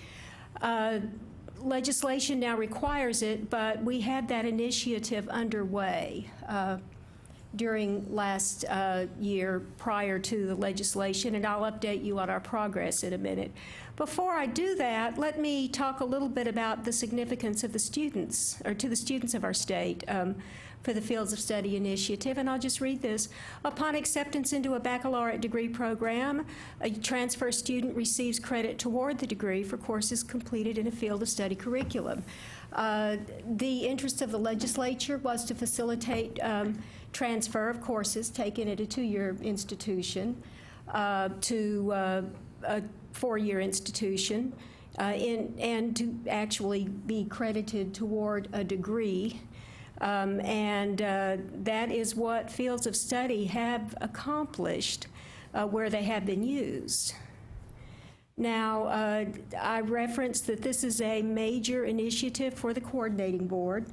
Legislation now requires it, but we had that initiative underway during last year prior to the legislation, and I'll update you on our progress in a minute. Before I do that, let me talk a little bit about the significance of the students, or to the students of our state, for the Fields of Study initiative, and I'll just read this. Upon acceptance into a baccalaureate degree program, a transfer student receives credit toward the degree for courses completed in a field of study curriculum. The interest of the legislature was to facilitate transfer of courses taken at a 2-year institution to a 4-year institution and to actually be credited toward a degree. That is what fields of study have accomplished where they have been used. Now, I referenced that this is a major initiative for the coordinating board.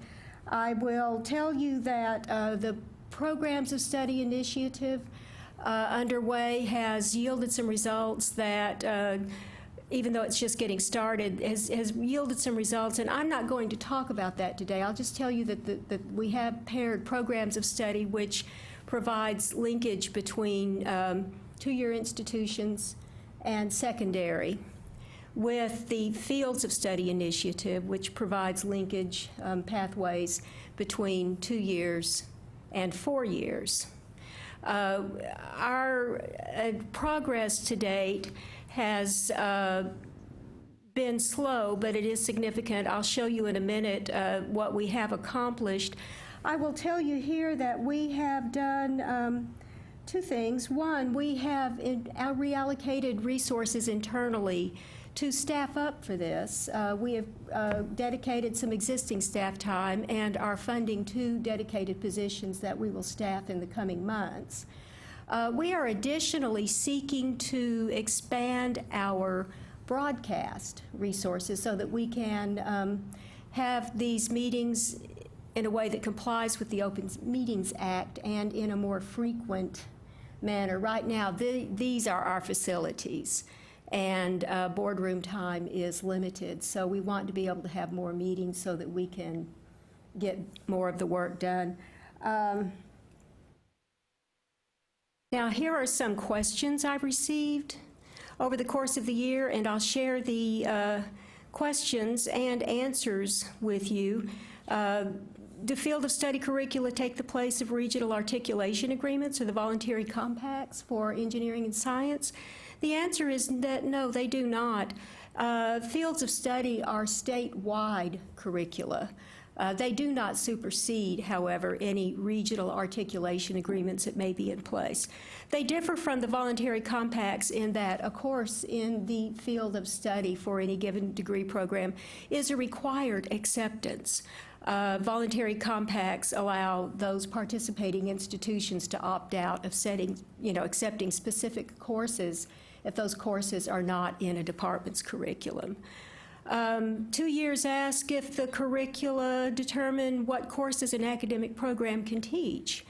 I will tell you that the Programs of Study initiative underway has yielded some results that, even though it's just getting started, has yielded some results, and I'm not going to talk about that today. I'll just tell you that we have paired Programs of Study, which provides linkage between 2-year institutions and secondary, with the Fields of Study initiative, which provides linkage pathways between 2 years and 4 years. Our progress to date has been slow, but it is significant. I'll show you in a minute what we have accomplished. I will tell you here that we have done 2 things. One, we have reallocated resources internally to staff up for this. We have dedicated some existing staff time and are funding 2 dedicated positions that we will staff in the coming months. We are additionally seeking to expand our broadcast resources so that we can have these meetings in a way that complies with the Open Meetings Act and in a more frequent manner. Right now, these are our facilities, and boardroom time is limited, so we want to be able to have more meetings so that we can get more of the work done. Now, here are some questions I've received over the course of the year, and I'll share the questions and answers with you. Do field of study curricula take the place of regional articulation agreements or the voluntary compacts for engineering and science? The answer is that no, they do not. Fields of study are statewide curricula. They do not supersede, however, any regional articulation agreements that may be in place. They differ from the voluntary compacts in that a course in the field of study for any given degree program is a required acceptance. Voluntary compacts allow those participating institutions to opt out of accepting specific courses if those courses are not in a department's curriculum. 2 years ask if the curricula determine what courses an academic program can teach.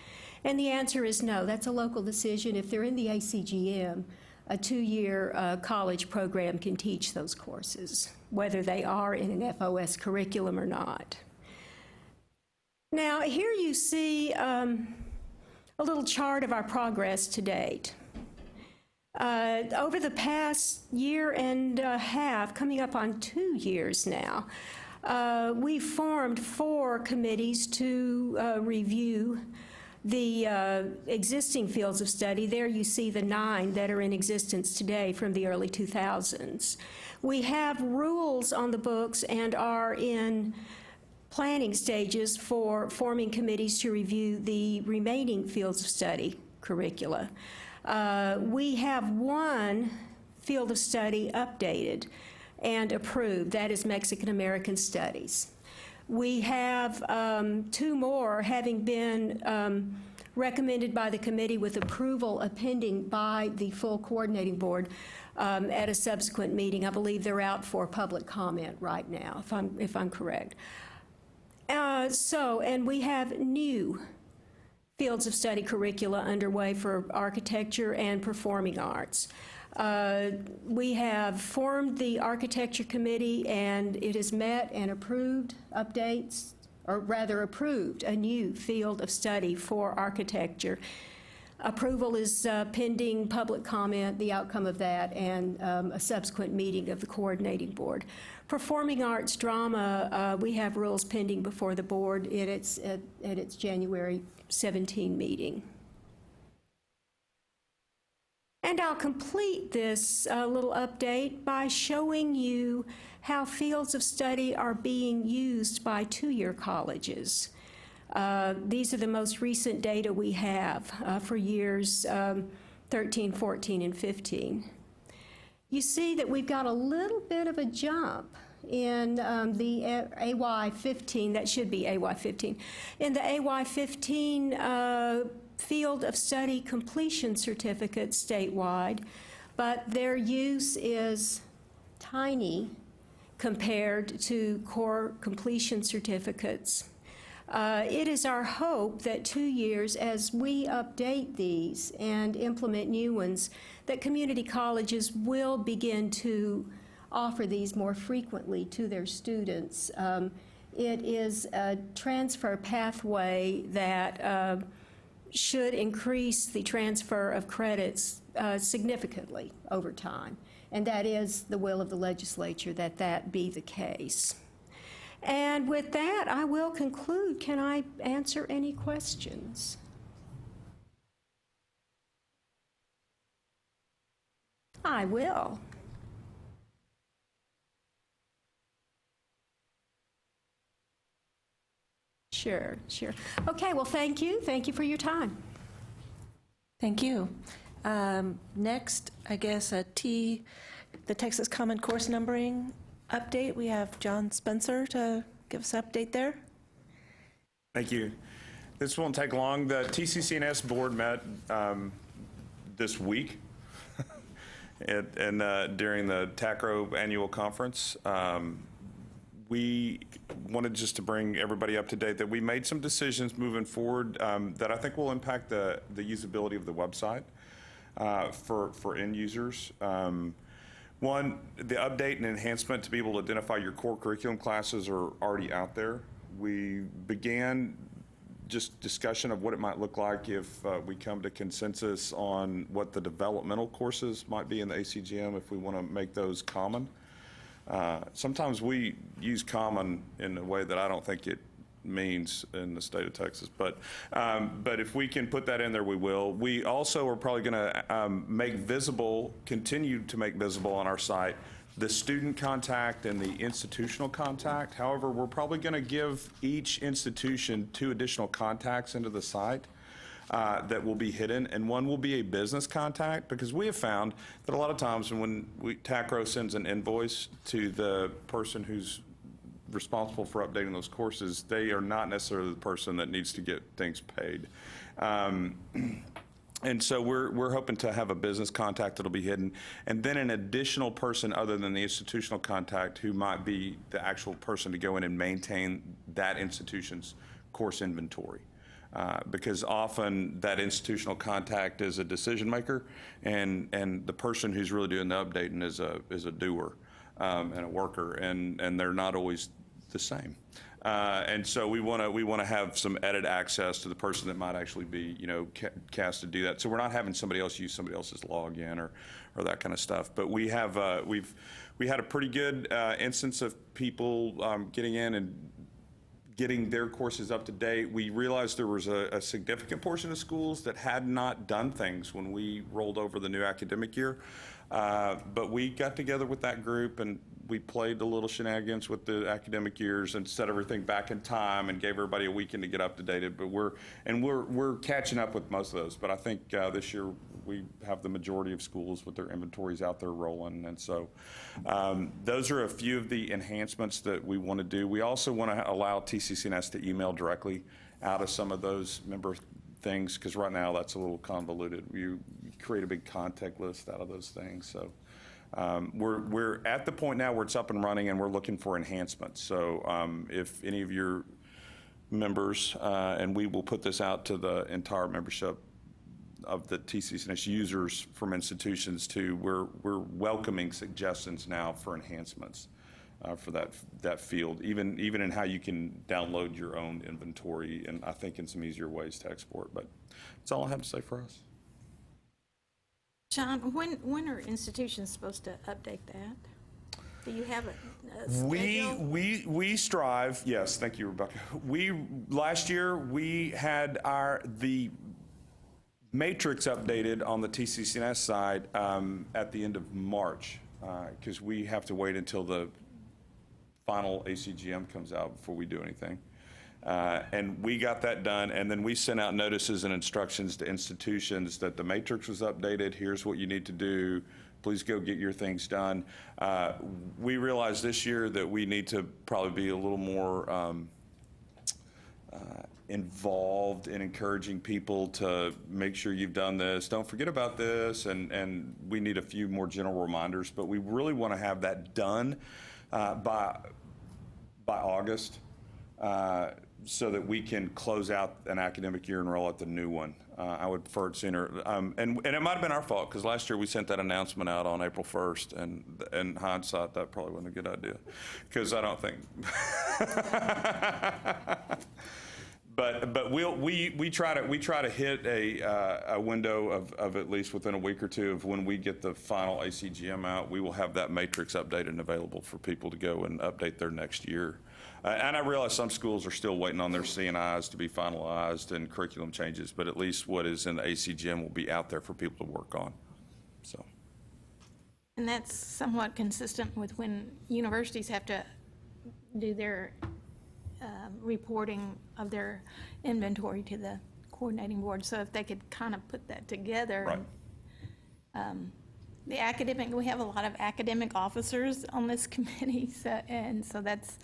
And the answer is no. That's a local decision. If they're in the ACGM, a 2-year college program can teach those courses, whether they are in an FOS curriculum or not. Now, here you see a little chart of our progress to date. Over the past year and a half, coming up on 2 years now, we formed 4 committees to review the existing fields of study. There you see the 9 that are in existence today from the early 2000s. We have rules on the books and are in planning stages for forming committees to review the remaining fields of study curricula. We have 1 field of study updated and approved. That is Mexican American Studies. We have 2 more having been recommended by the committee with approval pending by the full coordinating board at a subsequent meeting. I believe they're out for public comment right now, if I'm correct. And we have new fields of study curricula underway for architecture and performing arts. We have formed the architecture committee, and it has met and approved updates, or rather approved a new field of study for architecture. Approval is pending public comment, the outcome of that, and a subsequent meeting of the coordinating board. Performing arts drama, we have rules pending before the board at its January 17 meeting. And I'll complete this little update by showing you how fields of study are being used by 2-year colleges. These are the most recent data we have for years 13, 14, and 15. You see that we've got a little bit of a jump in the AY15, that should be AY15. In the AY15 field of study completion certificates statewide, but their use is tiny compared to core completion certificates. It is our hope that 2 years, as we update these and implement new ones, that community colleges will begin to offer these more frequently to their students. It is a transfer pathway that should increase the transfer of credits significantly over time. And that is the will of the legislature, that that be the case. And with that, I will conclude. Can I answer any questions? I will. Sure. Okay, well, thank you. Thank you for your time. Thank you. Next, I guess, the Texas Common Course Numbering update. We have John Spencer to give us an update there. Thank you. This won't take long. The TCC&S board met this week during the TACRO annual conference. We wanted just to bring everybody up to date that we made some decisions moving forward that I think will impact the usability of the website for end users. One, the update and enhancement to be able to identify your core curriculum classes are already out there. We began just discussion of what it might look like if we come to consensus on what the developmental courses might be in the ACGM, if we want to make those common. Sometimes we use common in a way that I don't think it means in the state of Texas, but if we can put that in there, we will. We also are probably going to continue to make visible on our site the student contact and the institutional contact. However, we're probably going to give each institution 2 additional contacts into the site that will be hidden, and one will be a business contact, because we have found that a lot of times when TACRO sends an invoice to the person who's responsible for updating those courses, they are not necessarily the person that needs to get things paid. And so we're hoping to have a business contact that'll be hidden, and then an additional person other than the institutional contact who might be the actual person to go in and maintain that institution's course inventory. Because often that institutional contact is a decision maker, and the person who's really doing the updating is a doer and a worker, and they're not always the same. And so we want to have some edit access to the person that might actually be, cast to do that. So we're not having somebody else use somebody else's login or that kind of stuff. But we have we had a pretty good instance of people getting in and getting their courses up to date. We realized there was a significant portion of schools that had not done things when we rolled over the new academic year. But we got together with that group and we played a little shenanigans with the academic years and set everything back in time and gave everybody a weekend to get up to date. But we're catching up with most of those. But I think this year we have the majority of schools with their inventories out there rolling. And so those are a few of the enhancements that we want to do. We also want to allow TCCNS to email directly out of some of those member things, because right now that's a little convoluted. You create a big contact list out of those things. So we're at the point now where it's up and running, and we're looking for enhancements. So if any of your members, and we will put this out to the entire membership of the TCCNS users from institutions too, we're welcoming suggestions now for enhancements for that field, even in how you can download your own inventory, and I think in some easier ways to export. But that's all I have to say for us. John, when are institutions supposed to update that? Do you have a schedule? We strive. Yes, thank you, Rebecca. Last year we had the matrix updated on the TCCNS side at the end of March, because we have to wait until the final ACGM comes out before we do anything. And we got that done, and then we sent out notices and instructions to institutions that the matrix was updated. Here's what you need to do. Please go get your things done. We realized this year that we need to probably be a little more involved in encouraging people to make sure you've done this. Don't forget about this, and we need a few more general reminders. But we really want to have that done by August. So that we can close out an academic year and roll out the new one. I would prefer it sooner. And it might have been our fault, because last year we sent that announcement out on April 1st, and in hindsight, that probably wasn't a good idea, because I don't think. But we try to hit a window of at least within a week or two of when we get the final ACGM out. We will have that matrix updated and available for people to go and update their next year. And I realize some schools are still waiting on their CNIs to be finalized and curriculum changes, but at least what is in the ACGM will be out there for people to work on. So. And that's somewhat consistent with when universities have to do their reporting of their inventory to the coordinating board. So if they could kind of put that together. Right. We have a lot of academic officers on this committee, and so that's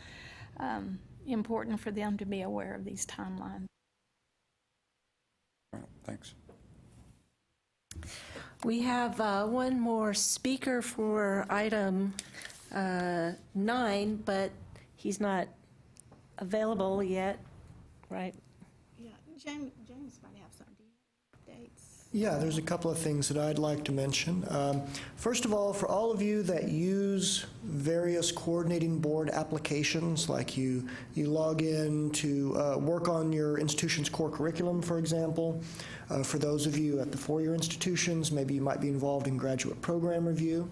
important for them to be aware of these timelines. All right, thanks. We have one more speaker for item 9, but he's not available yet, right? Yeah, James might have some. Do you have dates? Yeah, there's a couple of things that I'd like to mention. First of all, for all of you that use various coordinating board applications, like you log in to work on your institution's core curriculum, for example. For those of you at the four-year institutions, maybe you might be involved in graduate program review.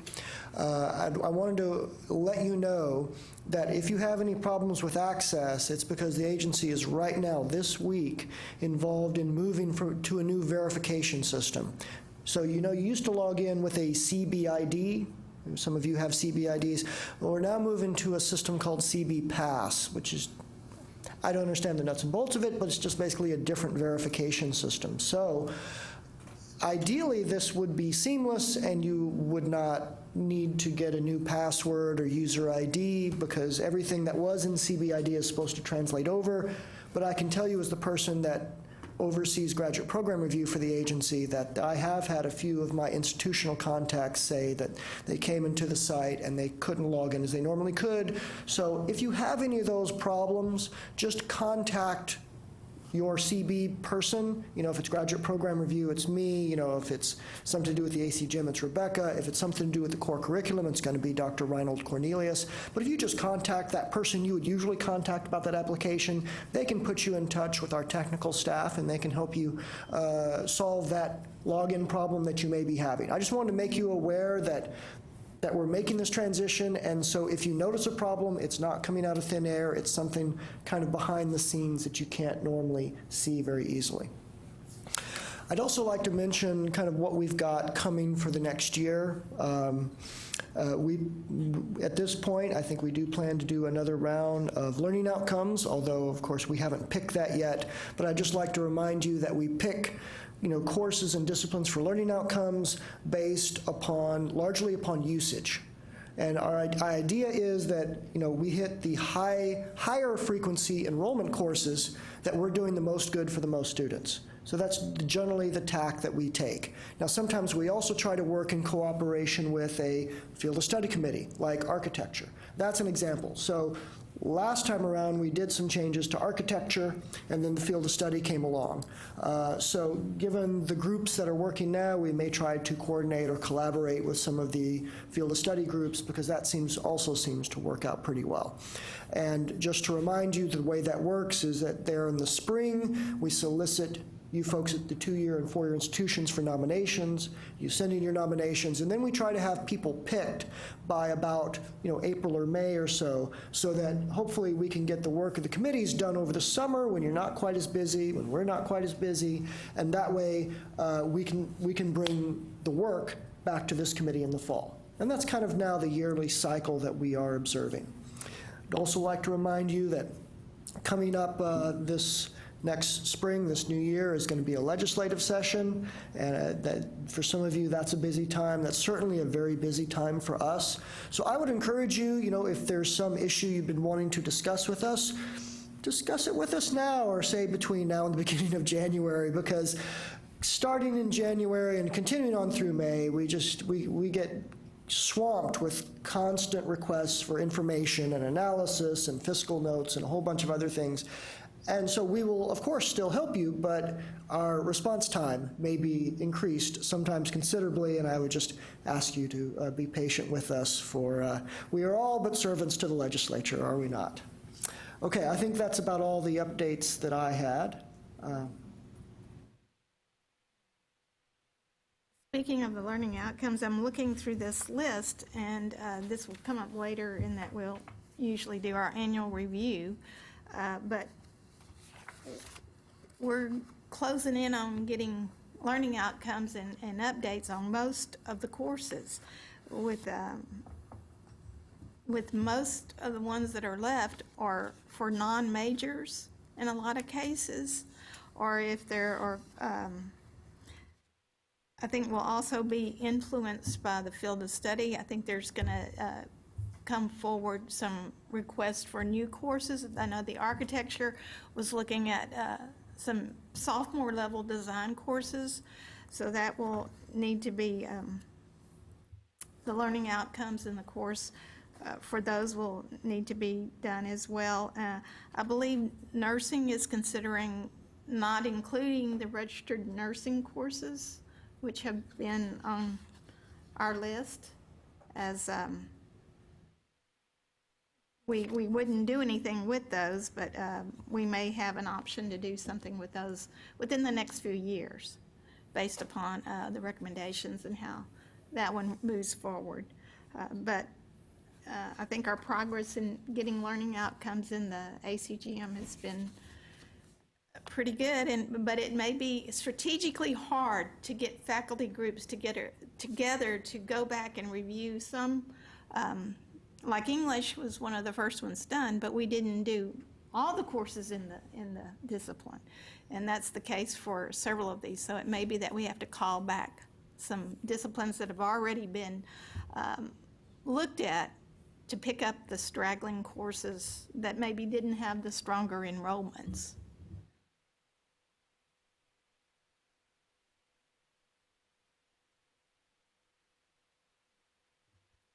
I wanted to let you know that if you have any problems with access, it's because the agency is right now, this week, involved in moving to a new verification system. So you used to log in with a CBID. Some of you have CBIDs. Well, we're now moving to a system called CB Pass, which is, I don't understand the nuts and bolts of it, but it's just basically a different verification system. So ideally, this would be seamless, and you would not need to get a new password or user ID, because everything that was in CBID is supposed to translate over. But I can tell you, as the person that oversees graduate program review for the agency, that I have had a few of my institutional contacts say that they came into the site and they couldn't log in as they normally could. So if you have any of those problems, just contact your CB person. If it's graduate program review, it's me. If it's something to do with the AC Gym, it's Rebecca. If it's something to do with the core curriculum, it's going to be Dr. Reinhold Cornelius. But if you just contact that person you would usually contact about that application, they can put you in touch with our technical staff, and they can help you solve that login problem that you may be having. I just wanted to make you aware that we're making this transition, and so if you notice a problem, it's not coming out of thin air. It's something kind of behind the scenes that you can't normally see very easily. I'd also like to mention kind of what we've got coming for the next year. At this point, I think we do plan to do another round of learning outcomes, although, of course, we haven't picked that yet. But I'd just like to remind you that we pick courses and disciplines for learning outcomes based largely upon usage. And our idea is that, we hit the higher frequency enrollment courses that we're doing the most good for the most students. So that's generally the tack that we take. Now, sometimes we also try to work in cooperation with a field of study committee, like architecture. That's an example. So last time around, we did some changes to architecture, and then the field of study came along. So given the groups that are working now, we may try to coordinate or collaborate with some of the field of study groups, because that also seems to work out pretty well. And just to remind you, the way that works is that there in the spring, we solicit you folks at the 2-year and 4-year institutions for nominations. You send in your nominations, and then we try to have people picked by about April or May or so that hopefully we can get the work of the committees done over the summer when you're not quite as busy, when we're not quite as busy, and that way we can bring the work back to this committee in the fall. And that's kind of now the yearly cycle that we are observing. I'd also like to remind you that coming up this next spring, this new year, is going to be a legislative session, and that for some of you, that's a busy time. That's certainly a very busy time for us. So I would encourage you, if there's some issue you've been wanting to discuss with us, discuss it with us now, or say between now and the beginning of January, because starting in January and continuing on through May, we get swamped with constant requests for information and analysis and fiscal notes and a whole bunch of other things. And so we will, of course, still help you, but our response time may be increased, sometimes considerably, and I would just ask you to be patient with us, for we are all but servants to the legislature, are we not? Okay, I think that's about all the updates that I had. Speaking of the learning outcomes, I'm looking through this list, and this will come up later in that we'll usually do our annual review, but we're closing in on getting learning outcomes and updates on most of the courses. With most of the ones that are left are for non-majors in a lot of cases, or if there are, I think will also be influenced by the field of study. I think there's going to come forward some requests for new courses. I know the architecture was looking at some sophomore level design courses, so that will need to be, the learning outcomes in the course for those will need to be done as well. I believe nursing is considering not including the registered nursing courses which have been on our list as, we wouldn't do anything with those, but we may have an option to do something with those within the next few years, based upon the recommendations and how that one moves forward. But I think our progress in getting learning outcomes in the ACGM has been pretty good, but it may be strategically hard to get faculty groups together to go back and review some, like English was one of the first ones done, but we didn't do all the courses in the discipline. And that's the case for several of these. So it may be that we have to call back some disciplines that have already been looked at to pick up the straggling courses that maybe didn't have the stronger enrollments.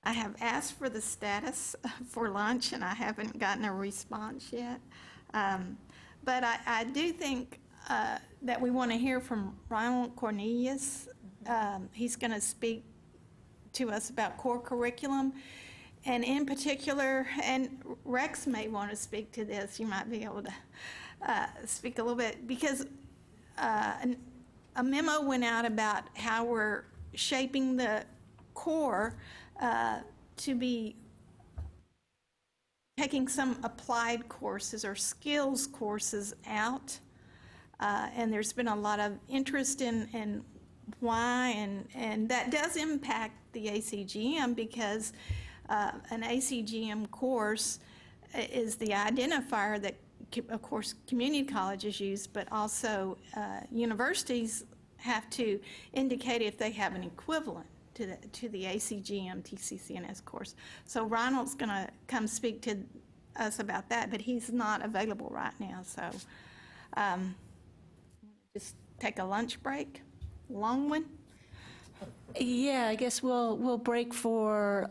I have asked for the status for lunch, and I haven't gotten a response yet. But I do think that we want to hear from Ronald Cornelius. He's going to speak to us about core curriculum, and in particular, and Rex may want to speak to this. You might be able to speak a little bit, because a memo went out about how we're shaping the core to be taking some applied courses or skills courses out. And there's been a lot of interest in why, and that does impact the ACGM, because an ACGM course is the identifier that, of course, community colleges use, but also universities have to indicate if they have an equivalent to the ACGM TCCNS course. So Ronald's going to come speak to us about that, but he's not available right now. So just take a lunch break, long one. Yeah, I guess we'll break for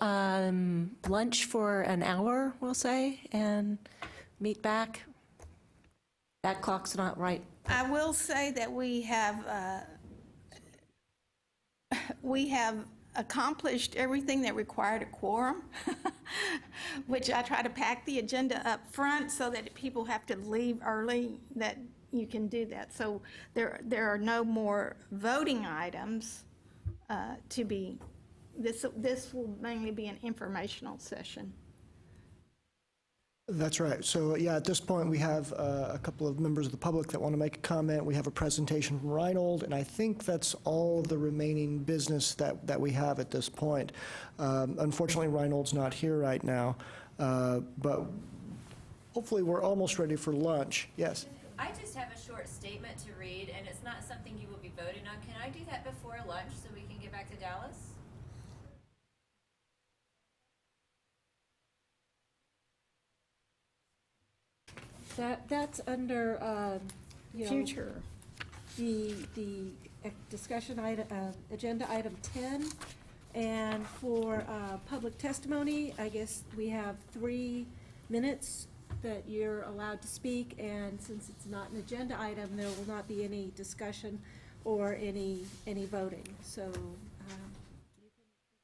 lunch for an hour, we'll say, and meet back. That clock's not right. I will say that we have accomplished everything that required a quorum, which I try to pack the agenda up front so that if people have to leave early, that you can do that. So there are no more voting items to be. This will mainly be an informational session. That's right. So, yeah, at this point, we have a couple of members of the public that want to make a comment. We have a presentation from Reinhold, and I think that's all the remaining business that we have at this point. Unfortunately, Reinhold's not here right now, but hopefully we're almost ready for lunch. Yes? I just have a short statement to read, and it's not something you will be voting on. Can I do that before lunch so we can get back to Dallas? That's under, Future. the discussion item, agenda item 10. And for public testimony, I guess we have 3 minutes that you're allowed to speak, and since it's not an agenda item, there will not be any discussion or any voting. So you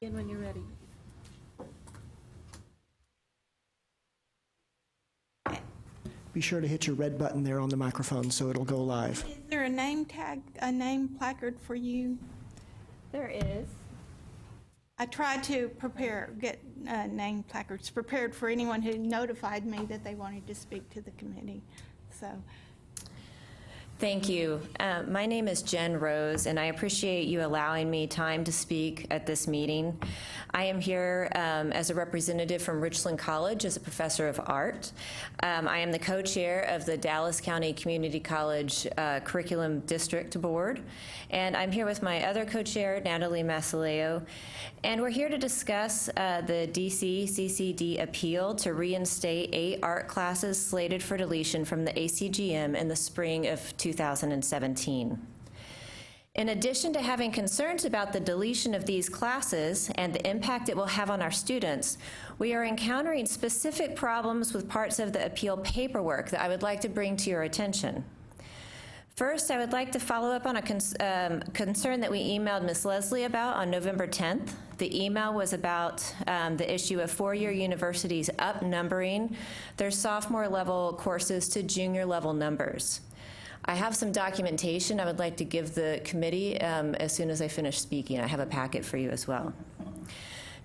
can begin when you're ready. Be sure to hit your red button there on the microphone so it'll go live. Is there a name tag, a name placard for you? There is. I tried to get name placards prepared for anyone who notified me that they wanted to speak to the committee. So, Thank you. My name is Jen Rose, and I appreciate you allowing me time to speak at this meeting. I am here as a representative from Richland College as a professor of art. I am the co-chair of the Dallas County Community College Curriculum District Board, and I'm here with my other co-chair, Natalie Masaleo, and we're here to discuss the DC-CCD appeal to reinstate 8 art classes slated for deletion from the ACGM in the spring of 2017. In addition to having concerns about the deletion of these classes and the impact it will have on our students, we are encountering specific problems with parts of the appeal paperwork that I would like to bring to your attention. First, I would like to follow up on a concern that we emailed Ms. Leslie about on November 10th. The email was about the issue of four-year universities up-numbering their sophomore-level courses to junior-level numbers. I have some documentation I would like to give the committee as soon as I finish speaking. I have a packet for you as well.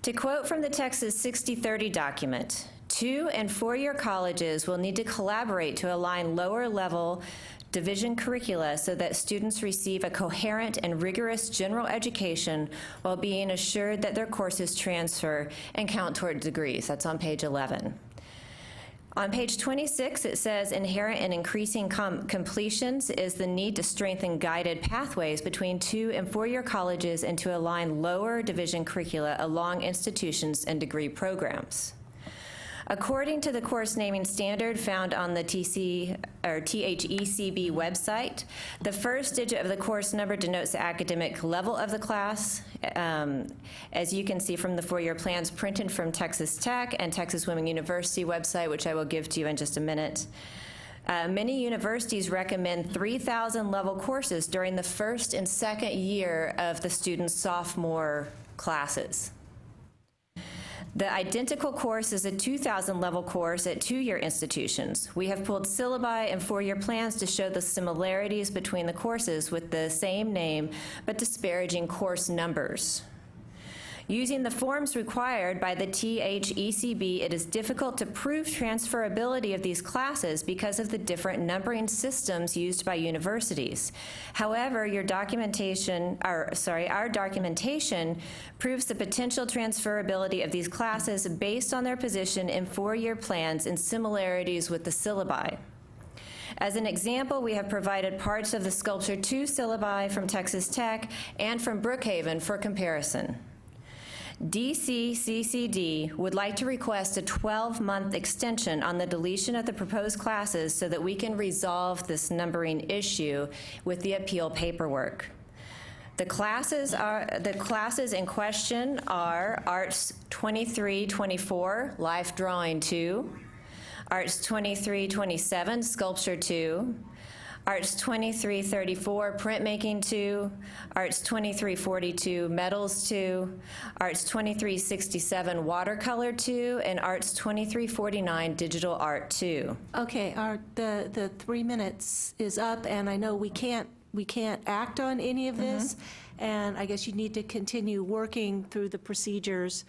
To quote from the Texas 60/30 document, 2- and 4-year colleges will need to collaborate to align lower-level division curricula so that students receive a coherent and rigorous general education while being assured that their courses transfer and count toward degrees. That's on page 11. On page 26, it says, inherent in increasing completions is the need to strengthen guided pathways between 2- and 4-year colleges and to align lower division curricula along institutions and degree programs. According to the course naming standard found on the THECB website, the first digit of the course number denotes the academic level of the class. As you can see from the 4-year plans printed from Texas Tech and Texas Women University website, which I will give to you in just a minute. Many universities recommend 3,000 level courses during the first and second year of the student's sophomore classes. The identical course is a 2,000 level course at 2-year institutions. We have pulled syllabi and 4-year plans to show the similarities between the courses with the same name but disparaging course numbers. Using the forms required by the THECB, it is difficult to prove transferability of these classes because of the different numbering systems used by universities. However, our documentation proves the potential transferability of these classes based on their position in 4-year plans and similarities with the syllabi. As an example, we have provided parts of the Sculpture 2 syllabi from Texas Tech and from Brookhaven for comparison. DCCCD would like to request a 12-month extension on the deletion of the proposed classes so that we can resolve this numbering issue with the appeal paperwork. The classes in question are Arts 23-24, Life Drawing 2, Arts 23-27, Sculpture 2, Arts 23-34, Printmaking 2, Arts 23-42, Metals 2, Arts 23-67, Watercolor 2, and Arts 23-49, Digital Art 2. Okay, the 3 minutes is up, and I know we can't act on any of this, and I guess you need to continue working through the procedures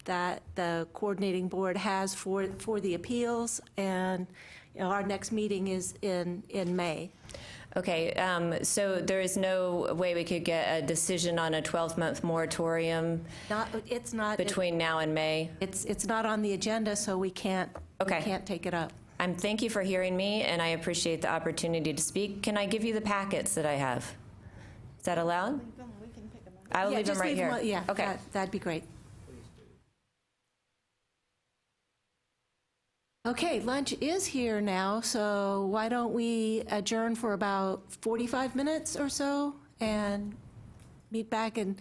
that the coordinating board has for the appeals, and our next meeting is in May. Okay, so there is no way we could get a decision on a 12-month moratorium It's not between now and May? It's not on the agenda, so we can't take it up. Thank you for hearing me, and I appreciate the opportunity to speak. Can I give you the packets that I have? Is that allowed? I will leave them right here. Yeah, Okay. that'd be great. Okay, lunch is here now, so why don't we adjourn for about 45 minutes or so and meet back and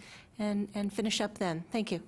finish up then. Thank you.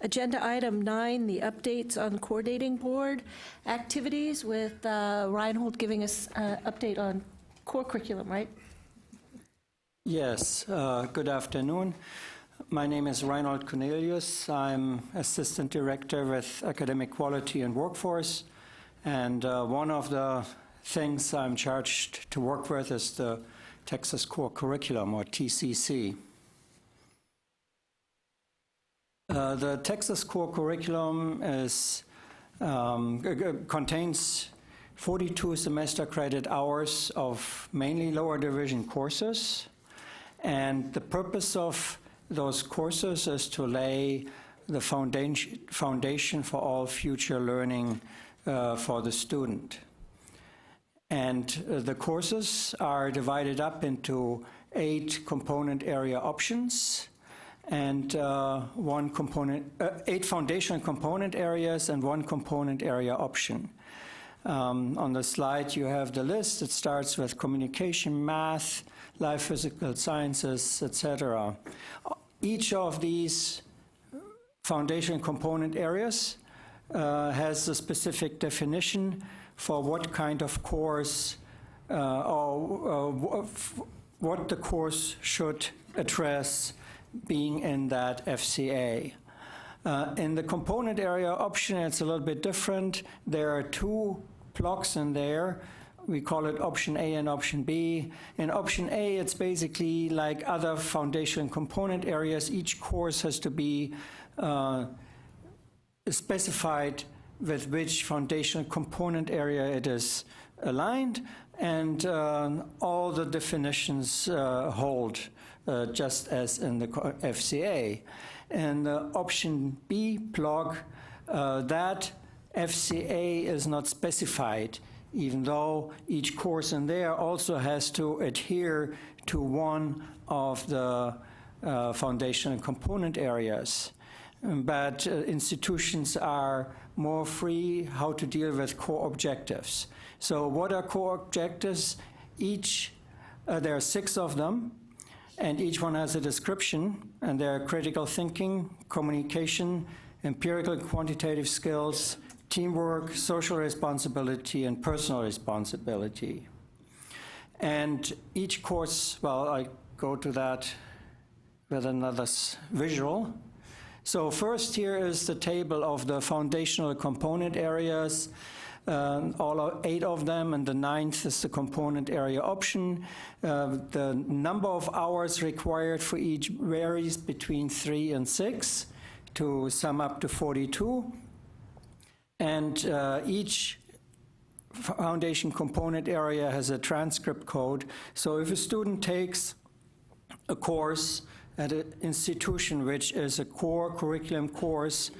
Agenda item 9, the updates on coordinating board activities, with Reinhold giving us an update on core curriculum, right? Yes, good afternoon. My name is Reinhold Cornelius. I'm Assistant Director with Academic Quality and Workforce, and one of the things I'm charged to work with is the Texas Core Curriculum, or TCC. The Texas Core Curriculum contains 42 semester credit hours of mainly lower division courses, and the purpose of those courses is to lay the foundation for all future learning for the student. And the courses are divided up into 8 component area options and 8 foundational component areas and 1 component area option. On the slide you have the list. It starts with communication, math, life physical sciences, etc. Each of these foundation component areas has a specific definition for what kind of course what the course should address being in that FCA. In the component area option, it's a little bit different. There are 2 blocks in there. We call it option A and option B. In option A, it's basically like other foundation component areas. Each course has to be specified with which foundational component area it is aligned, and all the definitions hold, just as in the FCA. And the option B block, that FCA is not specified, even though each course in there also has to adhere to one of the foundational component areas. But institutions are more free how to deal with core objectives. So what are core objectives? There are 6 of them, and each one has a description, and they're critical thinking, communication, empirical and quantitative skills, teamwork, social responsibility, and personal responsibility. And each course, well, I go to that with another visual. So first here is the table of the foundational component areas, all 8 of them, and the 9th is the component area option. The number of hours required for each varies between 3 and 6 to sum up to 42. And each foundation component area has a transcript code. So if a student takes a course at an institution which is a core curriculum course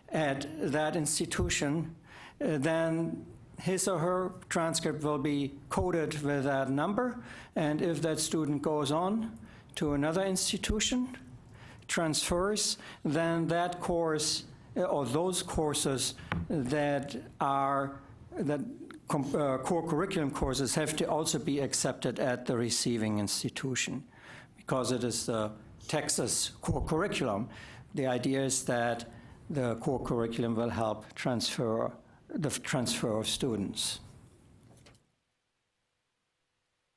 at that institution, then his or her transcript will be coded with that number. And if that student goes on to another institution, transfers, then that course or those courses that are core curriculum courses have to also be accepted at the receiving institution, because it is the Texas core curriculum. The idea is that the core curriculum will help the transfer of students.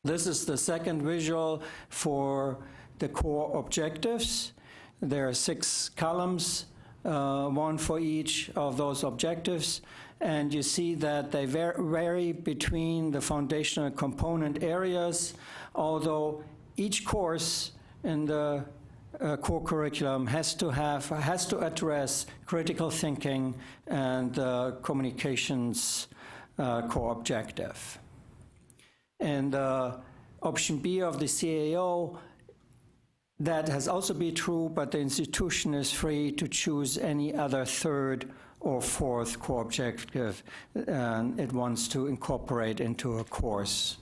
This is the second visual for the core objectives. There are 6 columns, 1 for each of those objectives, and you see that they vary between the foundational component areas, although each course in the core curriculum has to address critical thinking and communications core objective. And option B of the CAO, that has also been true, but the institution is free to choose any other 3rd or 4th core objective it wants to incorporate into a course.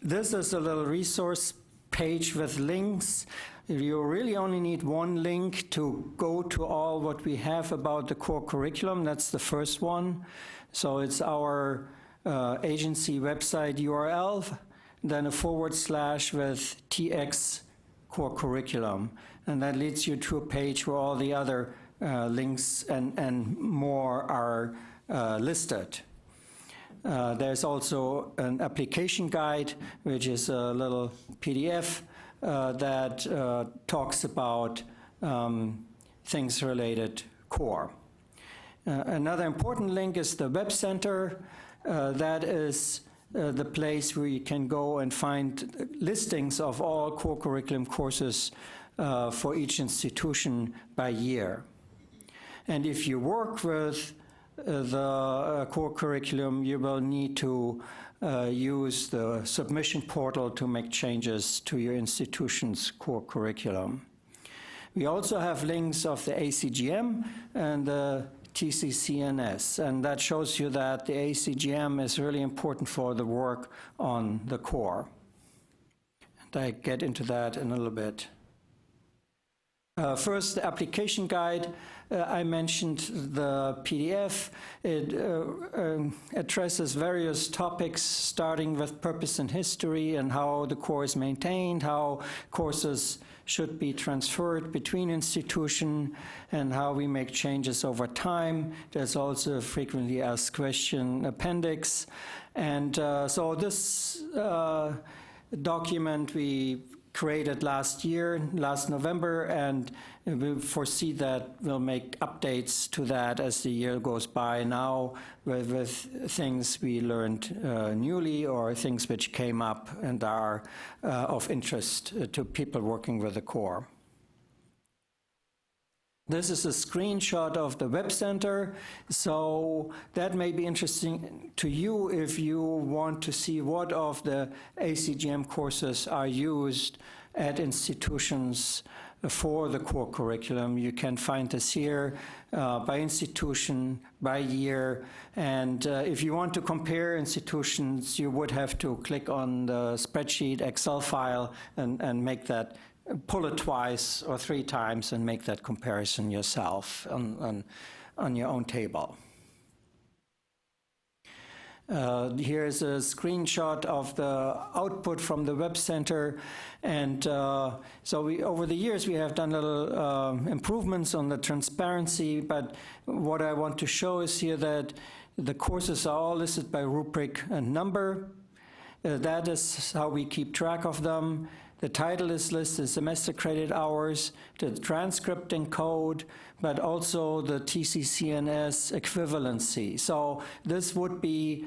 This is a little resource page with links. You really only need 1 link to go to all what we have about the core curriculum. That's the first one. So it's our agency website URL. then a / with TX core curriculum. And that leads you to a page where all the other links and more are listed. There's also an application guide, which is a little PDF that talks about things related core. Another important link is the Web Center. That is the place where you can go and find listings of all core curriculum courses for each institution by year. And if you work with the core curriculum, you will need to use the submission portal to make changes to your institution's core curriculum. We also have links of the ACGM and the TCCNS, and that shows you that the ACGM is really important for the work on the core. And I get into that in a little bit. First, the application guide. I mentioned the PDF. It addresses various topics, starting with purpose and history and how the core is maintained, how courses should be transferred between institutions, and how we make changes over time. There's also a frequently asked question appendix. And so this document we created last November, and we foresee that we'll make updates to that as the year goes by now with things we learned newly or things which came up and are of interest to people working with the core. This is a screenshot of the Web Center, so that may be interesting to you if you want to see what of the ACGM courses are used at institutions for the core curriculum. You can find this here by institution, by year, and if you want to compare institutions, you would have to click on the spreadsheet Excel file and make that, pull it twice or 3 times and make that comparison yourself on your own table. Here's a screenshot of the output from the Web Center, and so over the years we have done little improvements on the transparency, but what I want to show is here that the courses are all listed by rubric and number. That is how we keep track of them. The title is listed, semester credit hours, the transcript and code, but also the TCCNS equivalency. So this would be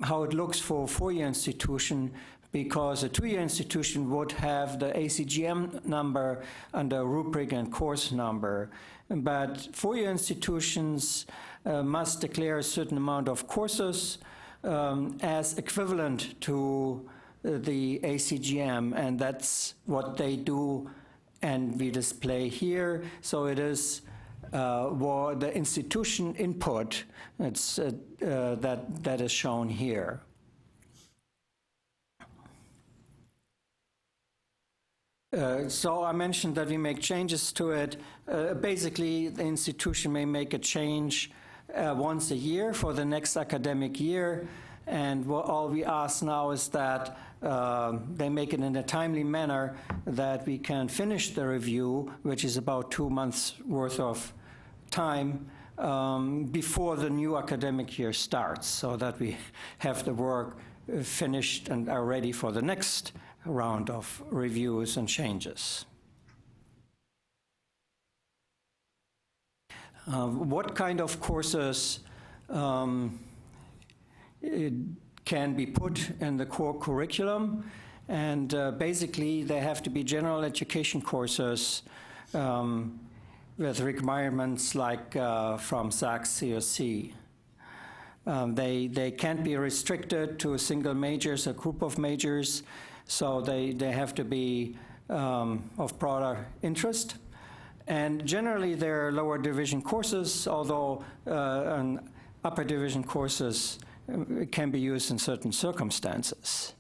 how it looks for a 4-year institution, because a 2-year institution would have the ACGM number under rubric and course number. But 4-year institutions must declare a certain amount of courses as equivalent to the ACGM, and that's what they do and we display here. So it is what the institution input, it's, that is shown here. So I mentioned that we make changes to it. Basically, the institution may make a change once a year for the next academic year. And all we ask now is that they make it in a timely manner, that we can finish the review, which is about 2 months worth of time, before the new academic year starts, so that we have the work finished and are ready for the next round of reviews and changes. What kind of courses it can be put in the core curriculum, and basically they have to be general education courses with requirements like from SACS COC. They can't be restricted to single majors, a group of majors, so they have to be of broader interest. And generally they're lower division courses, although upper division courses can be used in certain circumstances.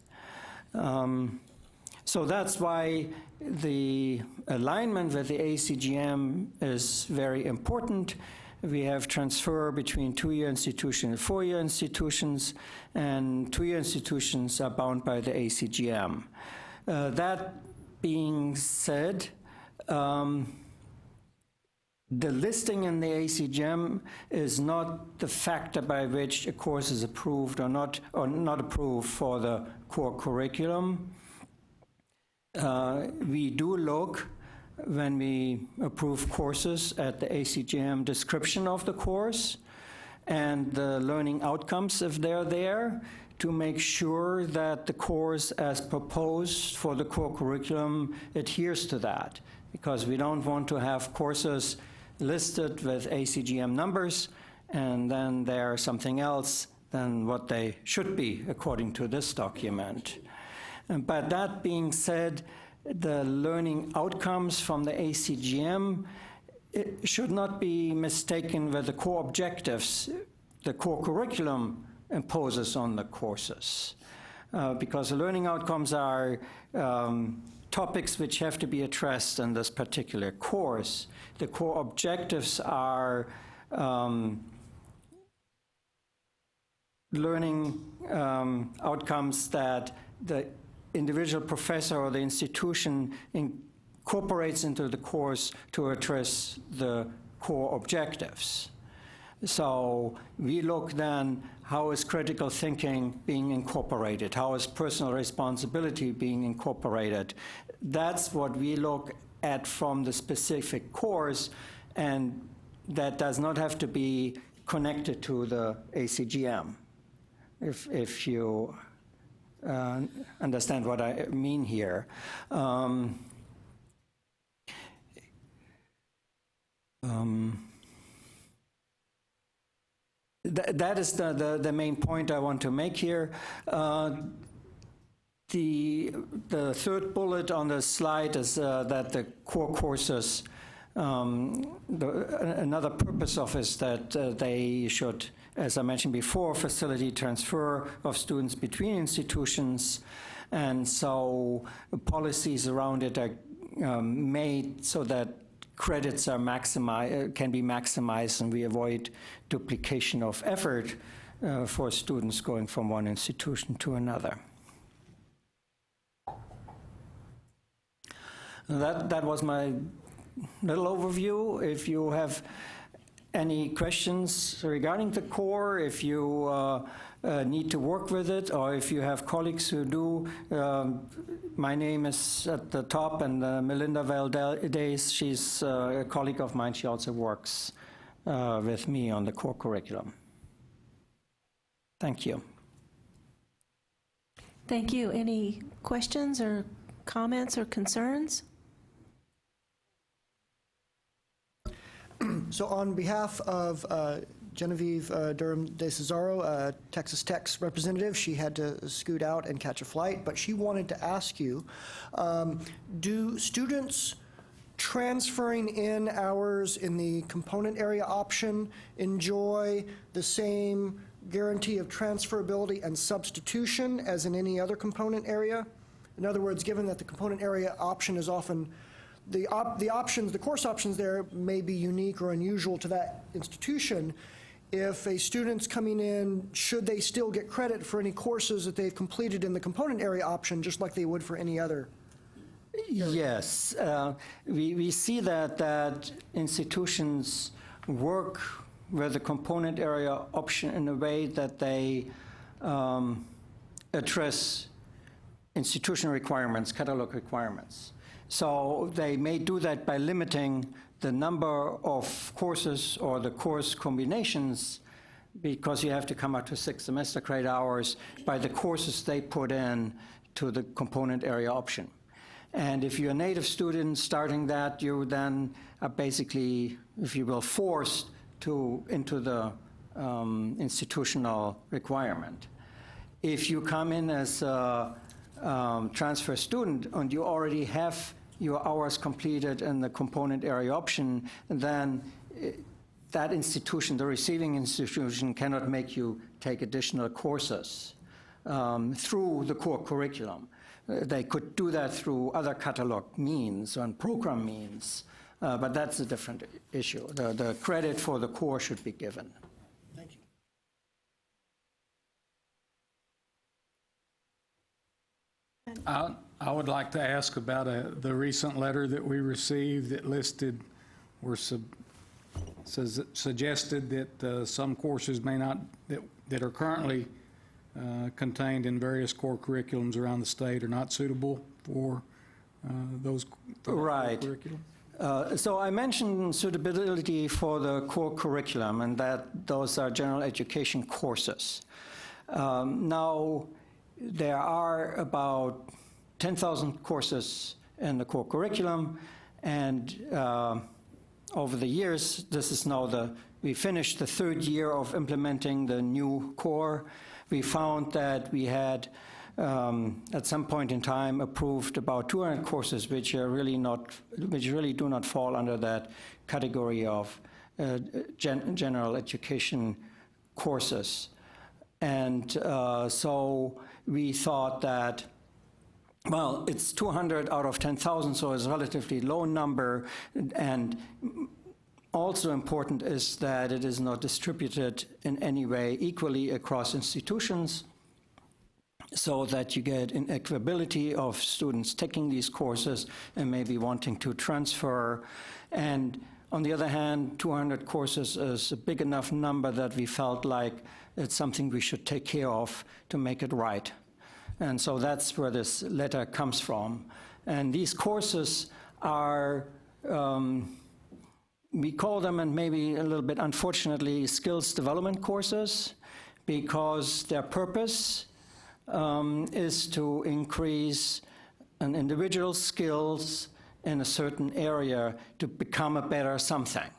So that's why the alignment with the ACGM is very important. we have transfer between two-year institutions and four-year institutions, and two-year institutions are bound by the ACGM. That being said, the listing in the ACGM is not the factor by which a course is approved or not approved for the core curriculum. We do look, when we approve courses, at the ACGM description of the course and the learning outcomes, if they're there, to make sure that the course as proposed for the core curriculum adheres to that. Because we don't want to have courses listed with ACGM numbers and then they're something else than what they should be according to this document. But that being said, the learning outcomes from the ACGM should not be mistaken with the core objectives the core curriculum imposes on the courses. Because the learning outcomes are topics which have to be addressed in this particular course. The core objectives are learning outcomes that the individual professor or the institution incorporates into the course to address the core objectives. So we look then, how is critical thinking being incorporated? How is personal responsibility being incorporated? That's what we look at from the specific course, and that does not have to be connected to the ACGM, if you understand what I mean here. That is the main point I want to make here. The third bullet on the slide is that the core courses, another purpose of is that they should, as I mentioned before, facilitate transfer of students between institutions, and so policies around it are made so that credits are can be maximized, and we avoid duplication of effort for students going from one institution to another. That was my little overview. If you have any questions regarding the core, if you need to work with it, or if you have colleagues who do, my name is at the top, and Melinda Valdez, she's a colleague of mine. She also works with me on the core curriculum. Thank you. Thank you. Any questions or comments or concerns? So on behalf of Genevieve Durham de Cesaro, Texas Tech's representative, she had to scoot out and catch a flight, but she wanted to ask you, do students transferring in hours in the component area option enjoy the same guarantee of transferability and substitution as in any other component area? In other words, given that the component area option is often the course options there may be unique or unusual to that institution. If a student's coming in, should they still get credit for any courses that they've completed in the component area option, just like they would for any other? Yes, we see that institutions work with the component area option in a way that they address institutional requirements, catalog requirements. So they may do that by limiting the number of courses or the course combinations, because you have to come up to 6 semester credit hours, by the courses they put in to the component area option. And if you're a native student starting that, you then are basically, if you will, forced into the institutional requirement. If you come in as a transfer student and you already have your hours completed in the component area option, then that institution, the receiving institution, cannot make you take additional courses through the core curriculum. They could do that through other catalog means and program means, But that's a different issue. The credit for the core should be given. Thank you. I would like to ask about the recent letter that we received that listed, or suggested that some courses may not, that are currently contained in various core curriculums around the state are not suitable for those Right. curriculum. So I mentioned suitability for the core curriculum, and that those are general education courses. Now, there are about 10,000 courses in the core curriculum, and over the years, this is now we finished the third year of implementing the new core. We found that we had, at some point in time, approved about 200 courses which really do not fall under that category of general education courses. And so we thought that, well, it's 200 out of 10,000, so it's a relatively low number. And also important is that it is not distributed in any way equally across institutions, so that you get inequality of students taking these courses and maybe wanting to transfer. And on the other hand, 200 courses is a big enough number that we felt like it's something we should take care of to make it right. And so that's where this letter comes from. And these courses are, we call them, and maybe a little bit unfortunately, skills development courses, because their purpose is to increase an individual's skills in a certain area to become a better something.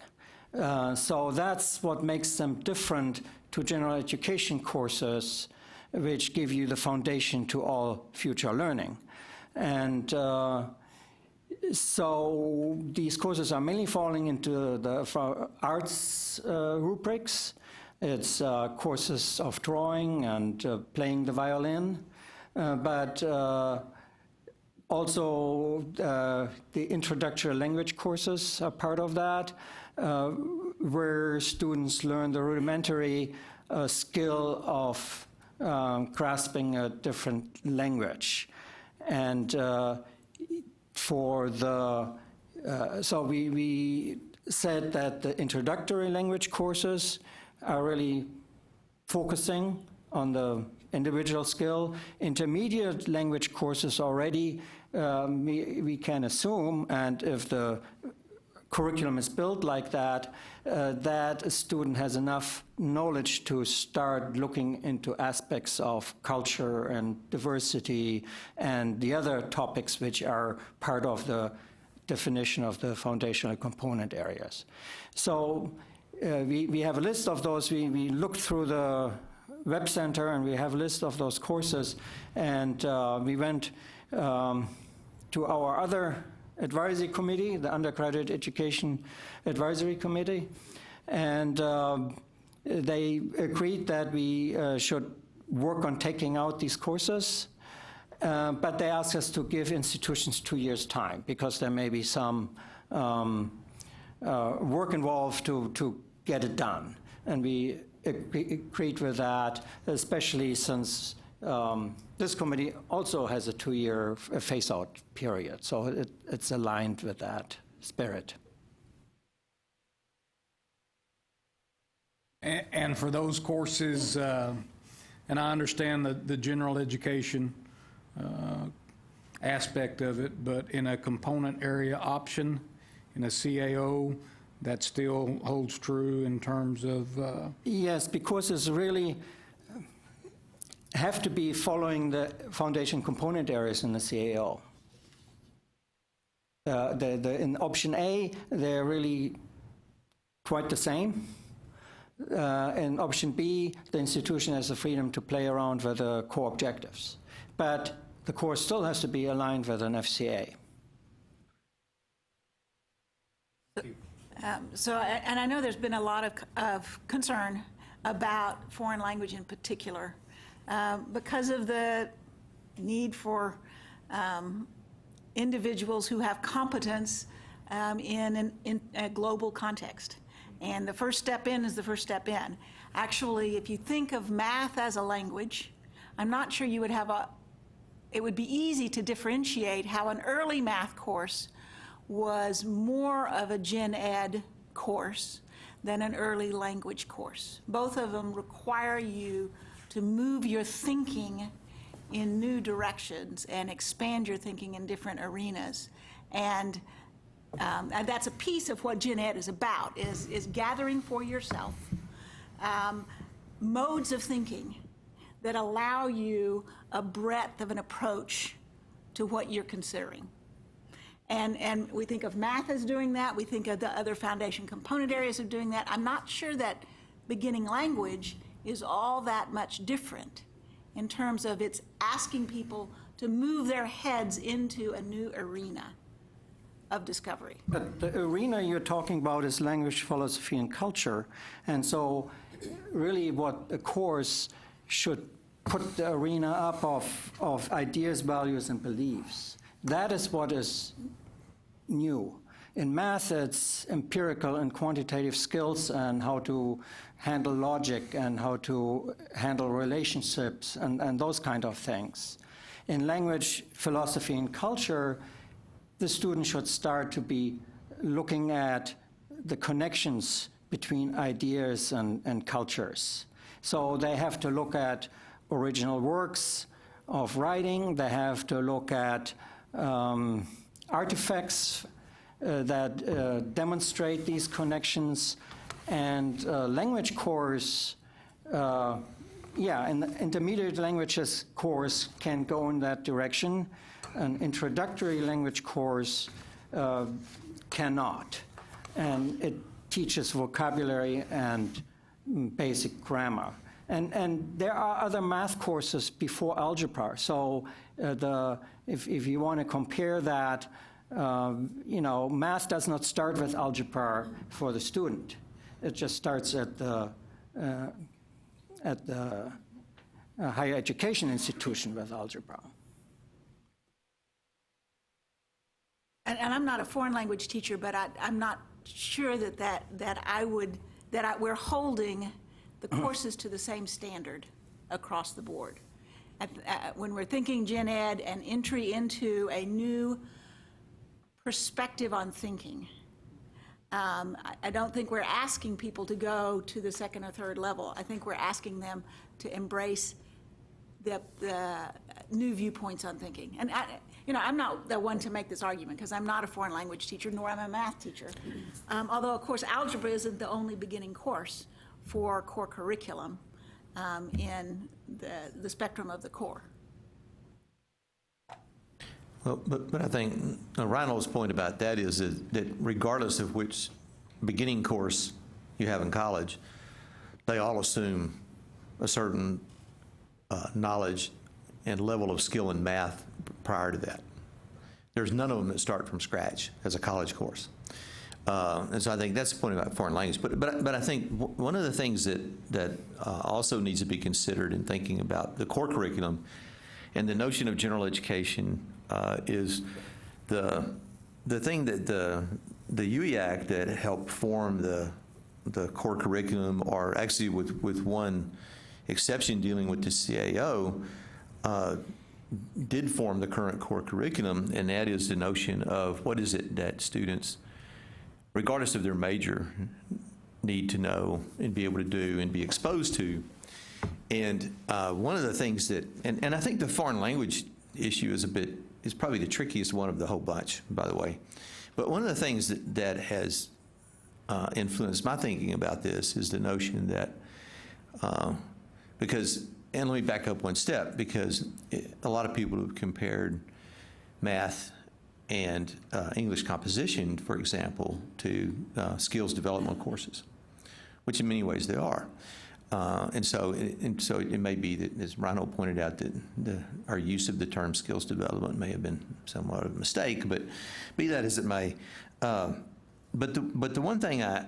So that's what makes them different to general education courses, which give you the foundation to all future learning. And so these courses are mainly falling into the arts rubrics. It's courses of drawing and playing the violin, but also the introductory language courses are part of that, where students learn the rudimentary skill of grasping a different language. And so we said that the introductory language courses are really focusing on the individual skill. Intermediate language courses already, we can assume, and if the curriculum is built like that, that a student has enough knowledge to start looking into aspects of culture and diversity and the other topics which are part of the definition of the foundational component areas. So we have a list of those. We looked through the Web Center, and we have a list of those courses, and we went to our other advisory committee, the Undergraduate Education Advisory Committee, and they agreed that we should work on taking out these courses, but they asked us to give institutions 2 years' time, because there may be some work involved to get it done. And we agreed with that, especially since this committee also has a 2-year phase-out period, so it's aligned with that spirit. And for those courses, and I understand the general education aspect of it, but in a component area option, in a CAO, that still holds true in terms of... Yes, because it's really have to be following the foundation component areas in the CAO. In option A, they're really quite the same. In option B, the institution has the freedom to play around with the core objectives. But the course still has to be aligned with an FCA. And I know there's been a lot of concern about foreign language in particular, because of the need for individuals who have competence in a global context. And the first step in is the first step in. Actually, if you think of math as a language, I'm not sure you would have it would be easy to differentiate how an early math course was more of a gen ed course than an early language course. Both of them require you to move your thinking in new directions and expand your thinking in different arenas. And that's a piece of what gen ed is about, is gathering for yourself modes of thinking that allow you a breadth of an approach to what you're considering. And we think of math as doing that. We think of the other foundation component areas of doing that. I'm not sure that beginning language is all that much different in terms of it's asking people to move their heads into a new arena of discovery. But the arena you're talking about is language, philosophy, and culture. And so really what a course should put the arena up of ideas, values, and beliefs. That is what is new. In math, it's empirical and quantitative skills and how to handle logic and how to handle relationships and those kind of things. In language, philosophy, and culture, the student should start to be looking at the connections between ideas and cultures. So they have to look at original works of writing. They have to look at artifacts that demonstrate these connections. And language course, and the intermediate languages course can go in that direction. An introductory language course cannot. And it teaches vocabulary and basic grammar. And there are other math courses before algebra. So if you want to compare that, math does not start with algebra for the student. It just starts at the higher education institution with algebra. And I'm not a foreign language teacher, but I'm not sure we're holding the courses to the same standard across the board. When we're thinking gen ed and entry into a new perspective on thinking, I don't think we're asking people to go to the second or third level. I think we're asking them to embrace the new viewpoints on thinking. And I'm not the one to make this argument because I'm not a foreign language teacher, nor am I a math teacher. Although, of course, algebra isn't the only beginning course for core curriculum in the spectrum of the core. Well, but I think Reinhold's point about that is that regardless of which beginning course you have in college, they all assume a certain knowledge and level of skill in math prior to that. There's none of them that start from scratch as a college course. And so I think that's the point about foreign language. But I think one of the things that also needs to be considered in thinking about the core curriculum and the notion of general education is the thing that the UE Act that helped form the core curriculum, or actually with one exception dealing with the CAO, did form the current core curriculum, and that is the notion of what is it that students, regardless of their major, need to know and be able to do and be exposed to. And one of the things that, and I think the foreign language issue is probably the trickiest one of the whole bunch, by the way. But one of the things that has influenced my thinking about this is the notion that, and let me back up one step, because a lot of people have compared math and English composition, for example, to skills development courses, which in many ways they are. And so it may be that, as Reinhold pointed out, that our use of the term skills development may have been somewhat of a mistake, but be that as it may. But the one thing I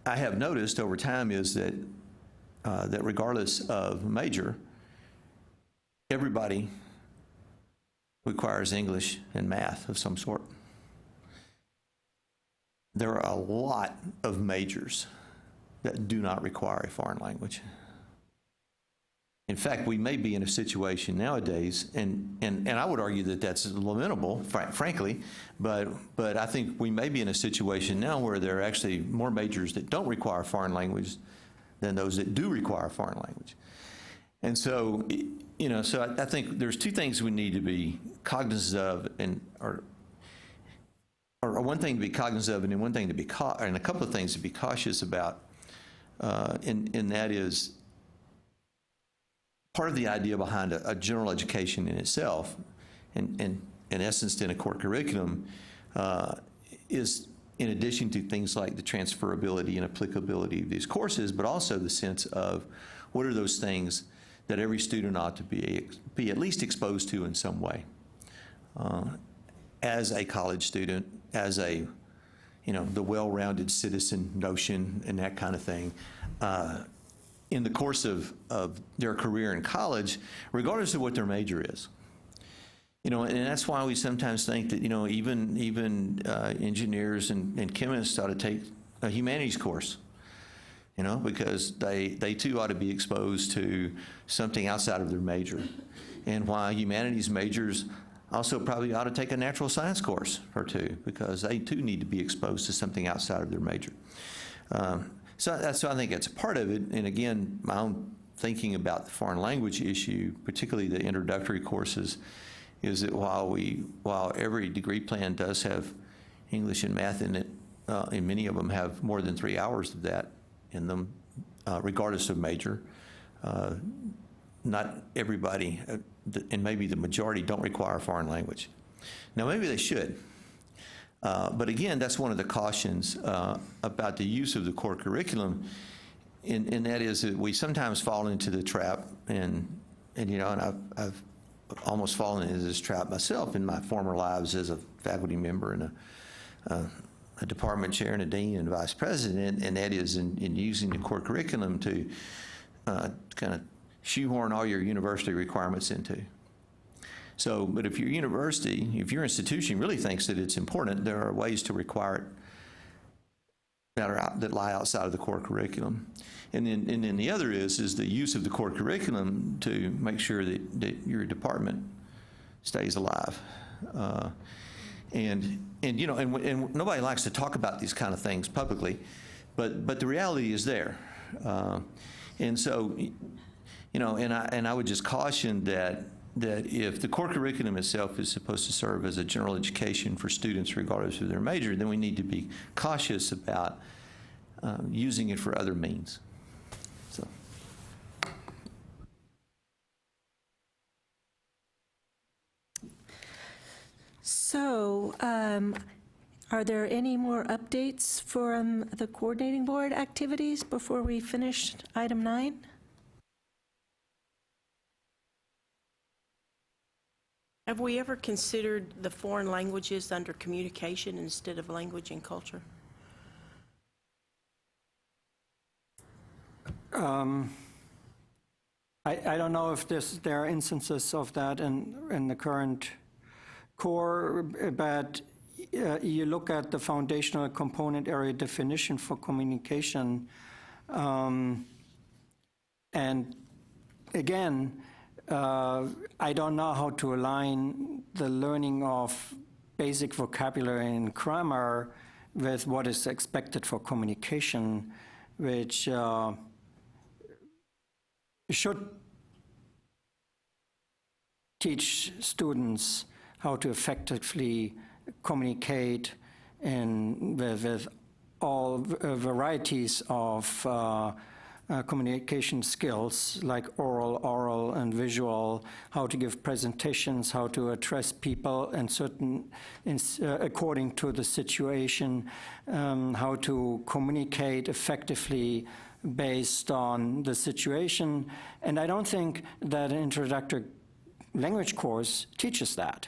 have noticed over time is that regardless of major, everybody requires English and math of some sort. there are a lot of majors that do not require a foreign language. In fact, we may be in a situation nowadays, and I would argue that that's lamentable, frankly, but I think we may be in a situation now where there are actually more majors that don't require foreign language than those that do require foreign language. And so, so I think there's two things we need to be cognizant of, or one thing to be cognizant of, and then one thing to be and a couple of things to be cautious about, and that is part of the idea behind a general education in itself, and in essence in a core curriculum, is in addition to things like the transferability and applicability of these courses, but also the sense of what are those things that every student ought to be at least exposed to in some way. As a college student, as the well-rounded citizen notion and that kind of thing, in the course of their career in college, regardless of what their major is. And that's why we sometimes think that, even engineers and chemists ought to take a humanities course, because they too ought to be exposed to something outside of their major. And why humanities majors also probably ought to take a natural science course or two, because they too need to be exposed to something outside of their major. So I think that's a part of it. And again, my own thinking about the foreign language issue, particularly the introductory courses, is that while every degree plan does have English and math in it, and many of them have more than 3 hours of that in them, regardless of major, not everybody, and maybe the majority, don't require a foreign language. Now, maybe they should. But again, that's one of the cautions about the use of the core curriculum, and that is that we sometimes fall into the trap, and I've almost fallen into this trap myself in my former lives as a faculty member and a department chair and a dean and vice president, and that is in using the core curriculum to kind of shoehorn all your university requirements into. So, but if your university, if your institution really thinks that it's important, there are ways to require it that lie outside of the core curriculum. And then the other is the use of the core curriculum to make sure that your department stays alive. And nobody likes to talk about these kind of things publicly, but the reality is there. And so, and I would just caution that if the core curriculum itself is supposed to serve as a general education for students regardless of their major, then we need to be cautious about using it for other means. So, are there any more updates from the coordinating board activities before we finish item 9? Have we ever considered the foreign languages under communication instead of language and culture? I don't know if there are instances of that in the current core, but you look at the foundational component area definition for communication, and again, I don't know how to align the learning of basic vocabulary and grammar with what is expected for communication, which should teach students how to effectively communicate with all varieties of communication skills like oral, and visual, how to give presentations, how to address people according to the situation, how to communicate effectively based on the situation. And I don't think that an introductory language course teaches that.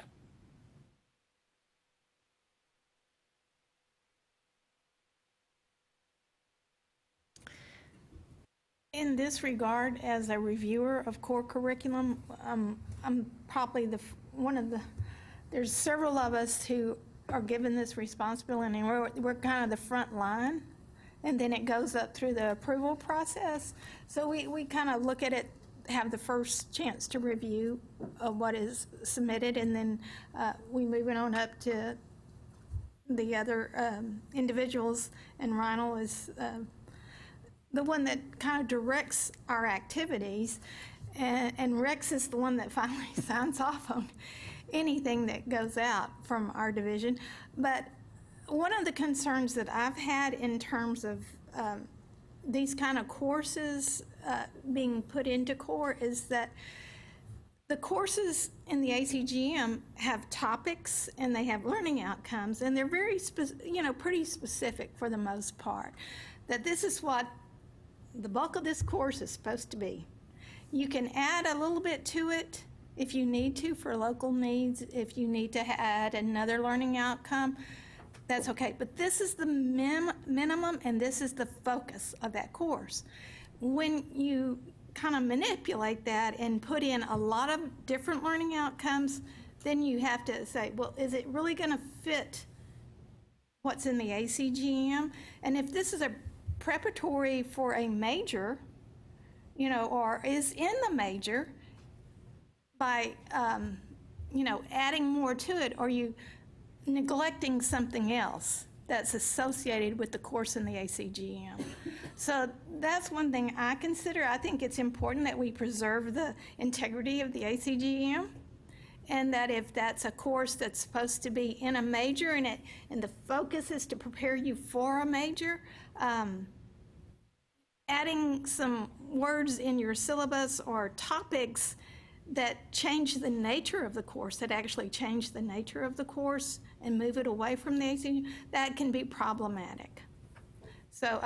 In this regard, as a reviewer of core curriculum, I'm probably there's several of us who are given this responsibility, and we're kind of the front line, and then it goes up through the approval process. So we kind of look at it, have the first chance to review what is submitted, and then we move it on up to the other individuals, and Reinald is the one that kind of directs our activities, and Rex is the one that finally signs off on anything that goes out from our division. But one of the concerns that I've had in terms of these kind of courses being put into core is that the courses in the ACGM have topics and they have learning outcomes, and they're very, pretty specific for the most part. That this is what the bulk of this course is supposed to be. You can add a little bit to it if you need to for local needs, if you need to add another learning outcome, that's okay. But this is the minimum, and this is the focus of that course. When you kind of manipulate that and put in a lot of different learning outcomes, then you have to say, well, is it really going to fit what's in the ACGM? And if this is a preparatory for a major, or is in the major, by, adding more to it, or you neglecting something else that's associated with the course in the ACGM. So that's one thing I consider. I think it's important that we preserve the integrity of the ACGM, and that if that's a course that's supposed to be in a major and the focus is to prepare you for a major, adding some words in your syllabus or topics that change the nature of the course, that actually change the nature of the course and move it away from the ACGM, that can be problematic. So,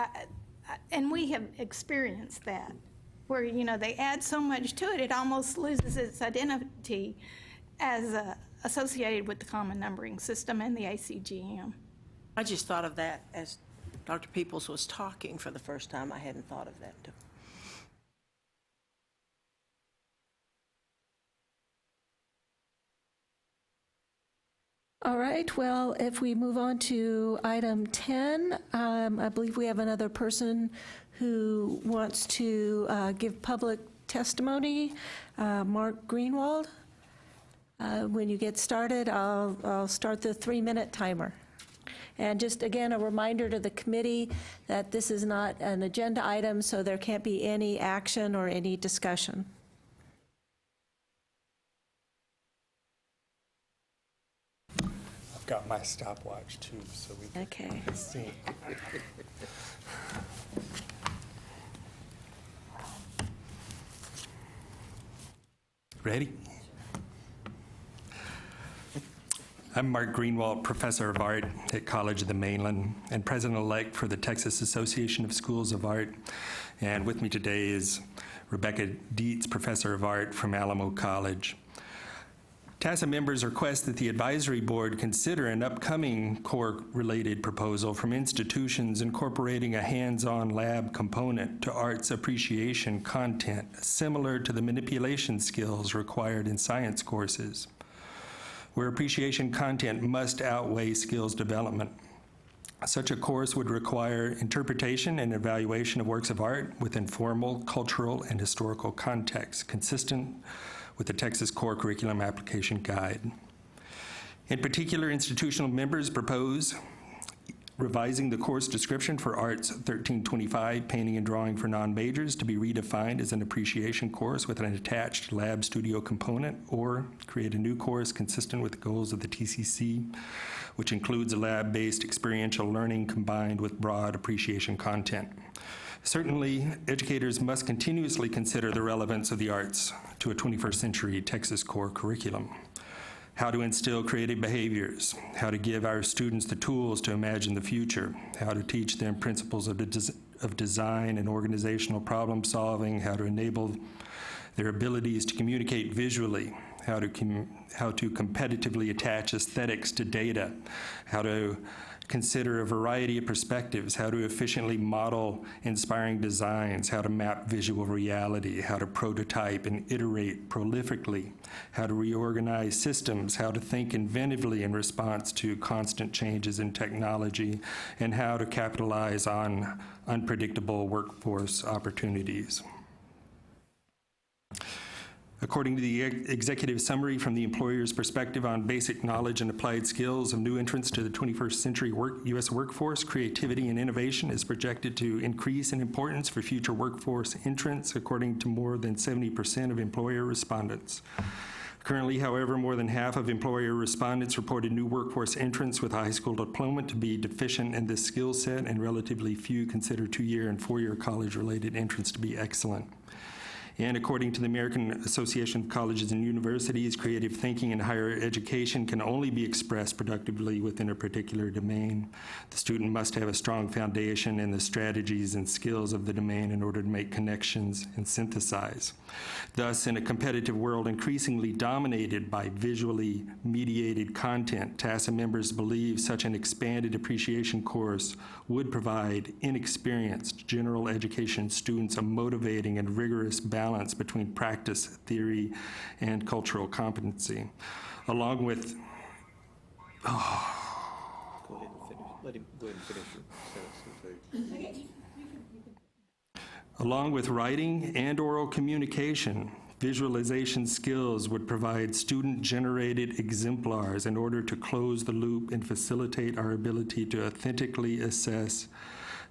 and we have experienced that, where, they add so much to it, it almost loses its identity as associated with the common numbering system and the ACGM. I just thought of that as Dr. Peoples was talking for the first time. I hadn't thought of that. All right, well, if we move on to item 10, I believe we have another person who wants to give public testimony, Mark Greenwald. When you get started, I'll start the 3-minute timer. And just again, a reminder to the committee that this is not an agenda item, so there can't be any action or any discussion. I've got my stopwatch too, so we can see. Ready? I'm Mark Greenwald, Professor of Art at College of the Mainland and President-elect for the Texas Association of Schools of Art. And with me today is Rebecca Dietz, Professor of Art from Alamo College. TASA members request that the advisory board consider an upcoming core-related proposal from institutions incorporating a hands-on lab component to arts appreciation content, similar to the manipulation skills required in science courses, where appreciation content must outweigh skills development. Such a course would require interpretation and evaluation of works of art within formal, cultural, and historical contexts, consistent with the Texas Core Curriculum Application Guide. In particular, institutional members propose revising the course description for Arts 1325, Painting and Drawing for Non-Majors, to be redefined as an appreciation course with an attached lab studio component, or create a new course consistent with the goals of the TCC, which includes a lab-based experiential learning combined with broad appreciation content. Certainly, educators must continuously consider the relevance of the arts to a 21st century Texas core curriculum. How to instill creative behaviors, how to give our students the tools to imagine the future, how to teach them principles of design and organizational problem solving, how to enable their abilities to communicate visually, how to competitively attach aesthetics to data, how to consider a variety of perspectives, how to efficiently model inspiring designs, how to map visual reality, how to prototype and iterate prolifically, how to reorganize systems, how to think inventively in response to constant changes in technology, and how to capitalize on unpredictable workforce opportunities. According to the executive summary from the employer's perspective on basic knowledge and applied skills of new entrants to the 21st century U.S. workforce, creativity and innovation is projected to increase in importance for future workforce entrants, according to more than 70% of employer respondents. Currently, however, more than half of employer respondents reported new workforce entrants with a high school diploma to be deficient in this skill set, and relatively few consider 2-year and 4-year college-related entrants to be excellent. And according to the American Association of Colleges and Universities, creative thinking in higher education can only be expressed productively within a particular domain. The student must have a strong foundation in the strategies and skills of the domain in order to make connections and synthesize. Thus, in a competitive world increasingly dominated by visually mediated content, TASA members believe such an expanded appreciation course would provide inexperienced general education students a motivating and rigorous balance between practice, theory, and cultural competency, along with Go ahead and finish. Let him go ahead and finish your sentence. Along with writing and oral communication, visualization skills would provide student-generated exemplars in order to close the loop and facilitate our ability to authentically assess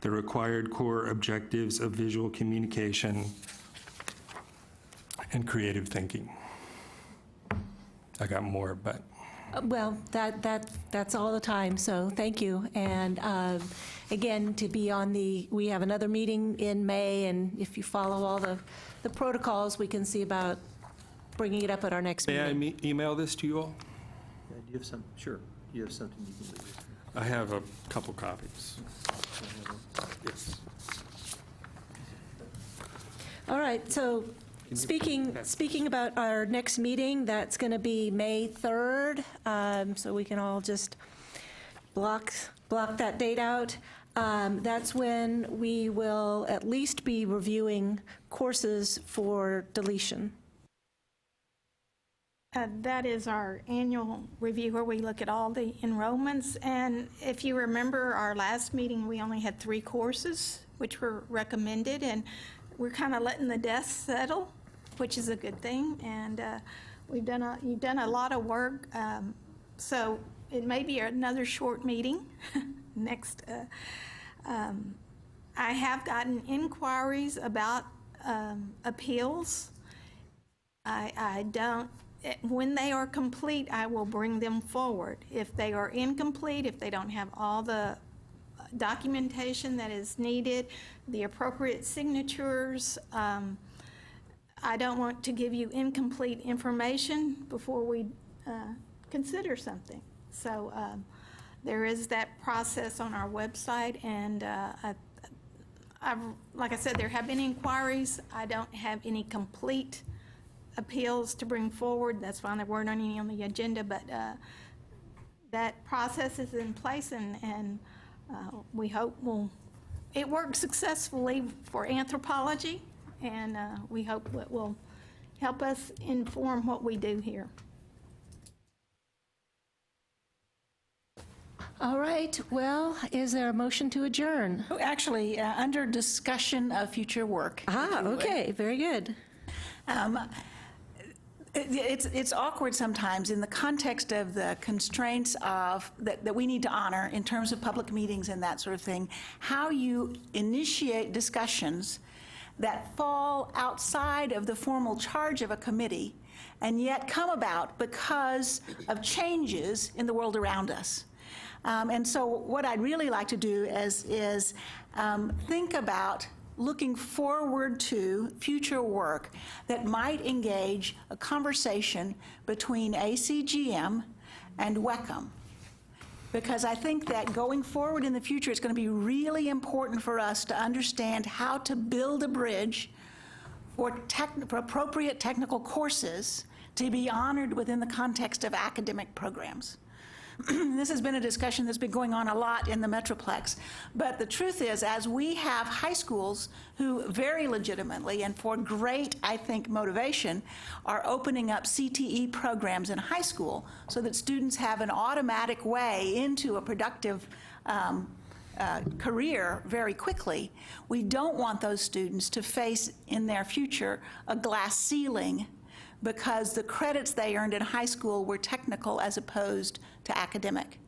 the required core objectives of visual communication and creative thinking. I got more, but... Well, that's all the time, so thank you. And again, to be on we have another meeting in May, and if you follow all the protocols, we can see about bringing it up at our next meeting. May I email this to you all? Yeah, do you have some? Sure. Do you have something you can leave? I have a couple copies. Yes. All right, so speaking about our next meeting, that's going to be May 3rd, so we can all just block that date out. That's when we will at least be reviewing courses for deletion. That is our annual review where we look at all the enrollments. And if you remember our last meeting, we only had 3 courses which were recommended, and we're kind of letting the dust settle, which is a good thing. And you've done a lot of work, so it may be another short meeting next. I have gotten inquiries about appeals. I don't. When they are complete, I will bring them forward. If they are incomplete, if they don't have all the documentation that is needed, the appropriate signatures, I don't want to give you incomplete information before we consider something. So there is that process on our website, and like I said, there have been inquiries. I don't have any complete appeals to bring forward. That's why there weren't any on the agenda, but that process is in place, and we hope it works successfully for anthropology, and we hope it will help us inform what we do here. All right, well, is there a motion to adjourn? Oh, actually, under discussion of future work. Okay, very good. It's awkward sometimes in the context of the constraints of that we need to honor in terms of public meetings and that sort of thing, how you initiate discussions that fall outside of the formal charge of a committee and yet come about because of changes in the world around us. And so what I'd really like to do is think about looking forward to future work that might engage a conversation between ACGM and WECM. Because I think that going forward in the future, it's going to be really important for us to understand how to build a bridge for appropriate technical courses to be honored within the context of academic programs. This has been a discussion that's been going on a lot in the Metroplex. But the truth is, as we have high schools who very legitimately and for great, I think, motivation are opening up CTE programs in high school so that students have an automatic way into a productive career very quickly, we don't want those students to face in their future a glass ceiling because the credits they earned in high school were technical as opposed to academic.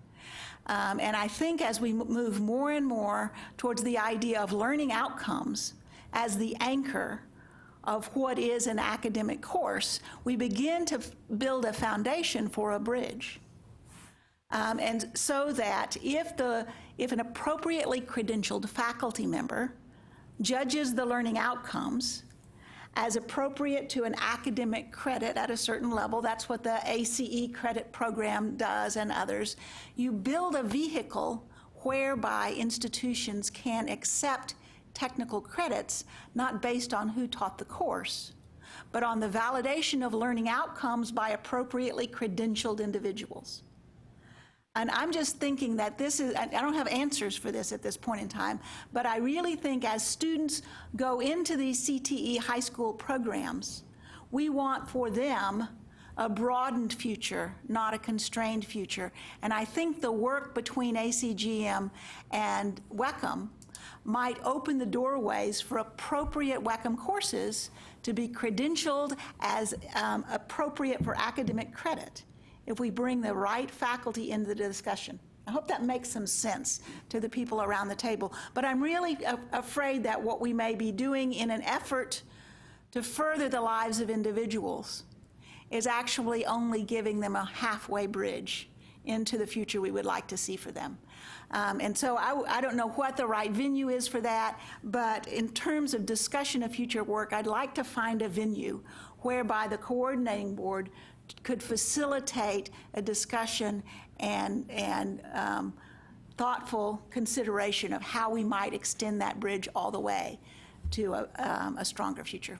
And I think as we move more and more towards the idea of learning outcomes as the anchor of what is an academic course, we begin to build a foundation for a bridge. And so that if an appropriately credentialed faculty member judges the learning outcomes as appropriate to an academic credit at a certain level, that's what the ACE credit program does and others, you build a vehicle whereby institutions can accept technical credits not based on who taught the course, but on the validation of learning outcomes by appropriately credentialed individuals. And I'm just thinking that this is, I don't have answers for this at this point in time, but I really think as students go into these CTE high school programs, we want for them a broadened future, not a constrained future. And I think the work between ACGM and WECM might open the doorways for appropriate WECM courses to be credentialed as appropriate for academic credit, if we bring the right faculty into the discussion. I hope that makes some sense to the people around the table. But I'm really afraid that what we may be doing in an effort to further the lives of individuals is actually only giving them a halfway bridge into the future we would like to see for them. And so I don't know what the right venue is for that, but in terms of discussion of future work, I'd like to find a venue whereby the coordinating board could facilitate a discussion and thoughtful consideration of how we might extend that bridge all the way to a stronger future.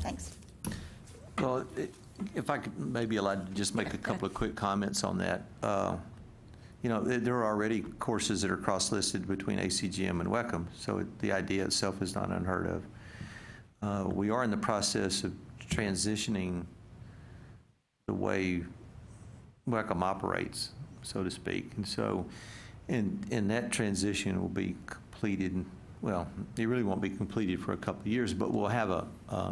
Thanks. Well, if I could maybe allowed to just make a couple of quick comments on that. You know, there are already courses that are cross-listed between ACGM and WECM, so the idea itself is not unheard of. We are in the process of transitioning the way WECM operates, so to speak. And so, and that transition will be completed, well, it really won't be completed for a couple of years, but we'll have a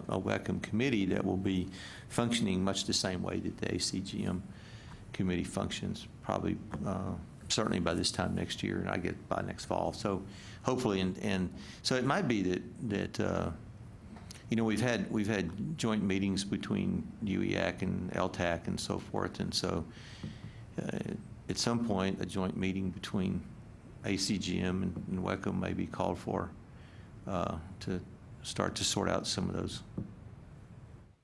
WECM committee that will be functioning much the same way that the ACGM committee functions, probably, certainly by this time next year, and I get by next fall. So hopefully, and so it might be that you know, we've had joint meetings between UEAC and LTAC and so forth, and so at some point a joint meeting between ACGM and WECM may be called for to start to sort out some of those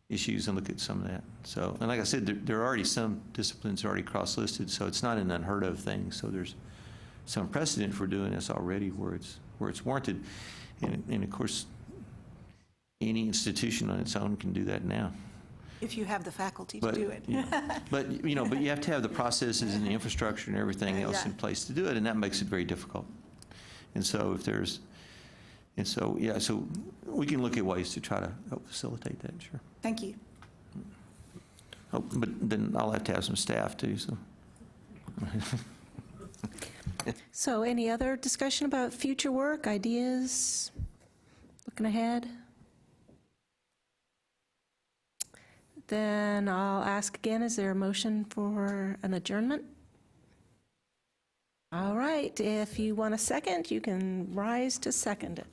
issues and look at some of that. So, and like I said, there are already some disciplines already cross-listed, so it's not an unheard of thing. So there's some precedent for doing this already where it's warranted, and of course, any institution on its own can do that now. If you have the faculty to do it. But you have to have the processes and the infrastructure and everything else in place to do it, and that makes it very difficult. And so so we can look at ways to try to help facilitate that, sure. Thank you. Oh, but then I'll have to have some staff too, so. So any other discussion about future work, ideas, looking ahead? Then I'll ask again, is there a motion for an adjournment? All right, if you want a second, you can rise to second it.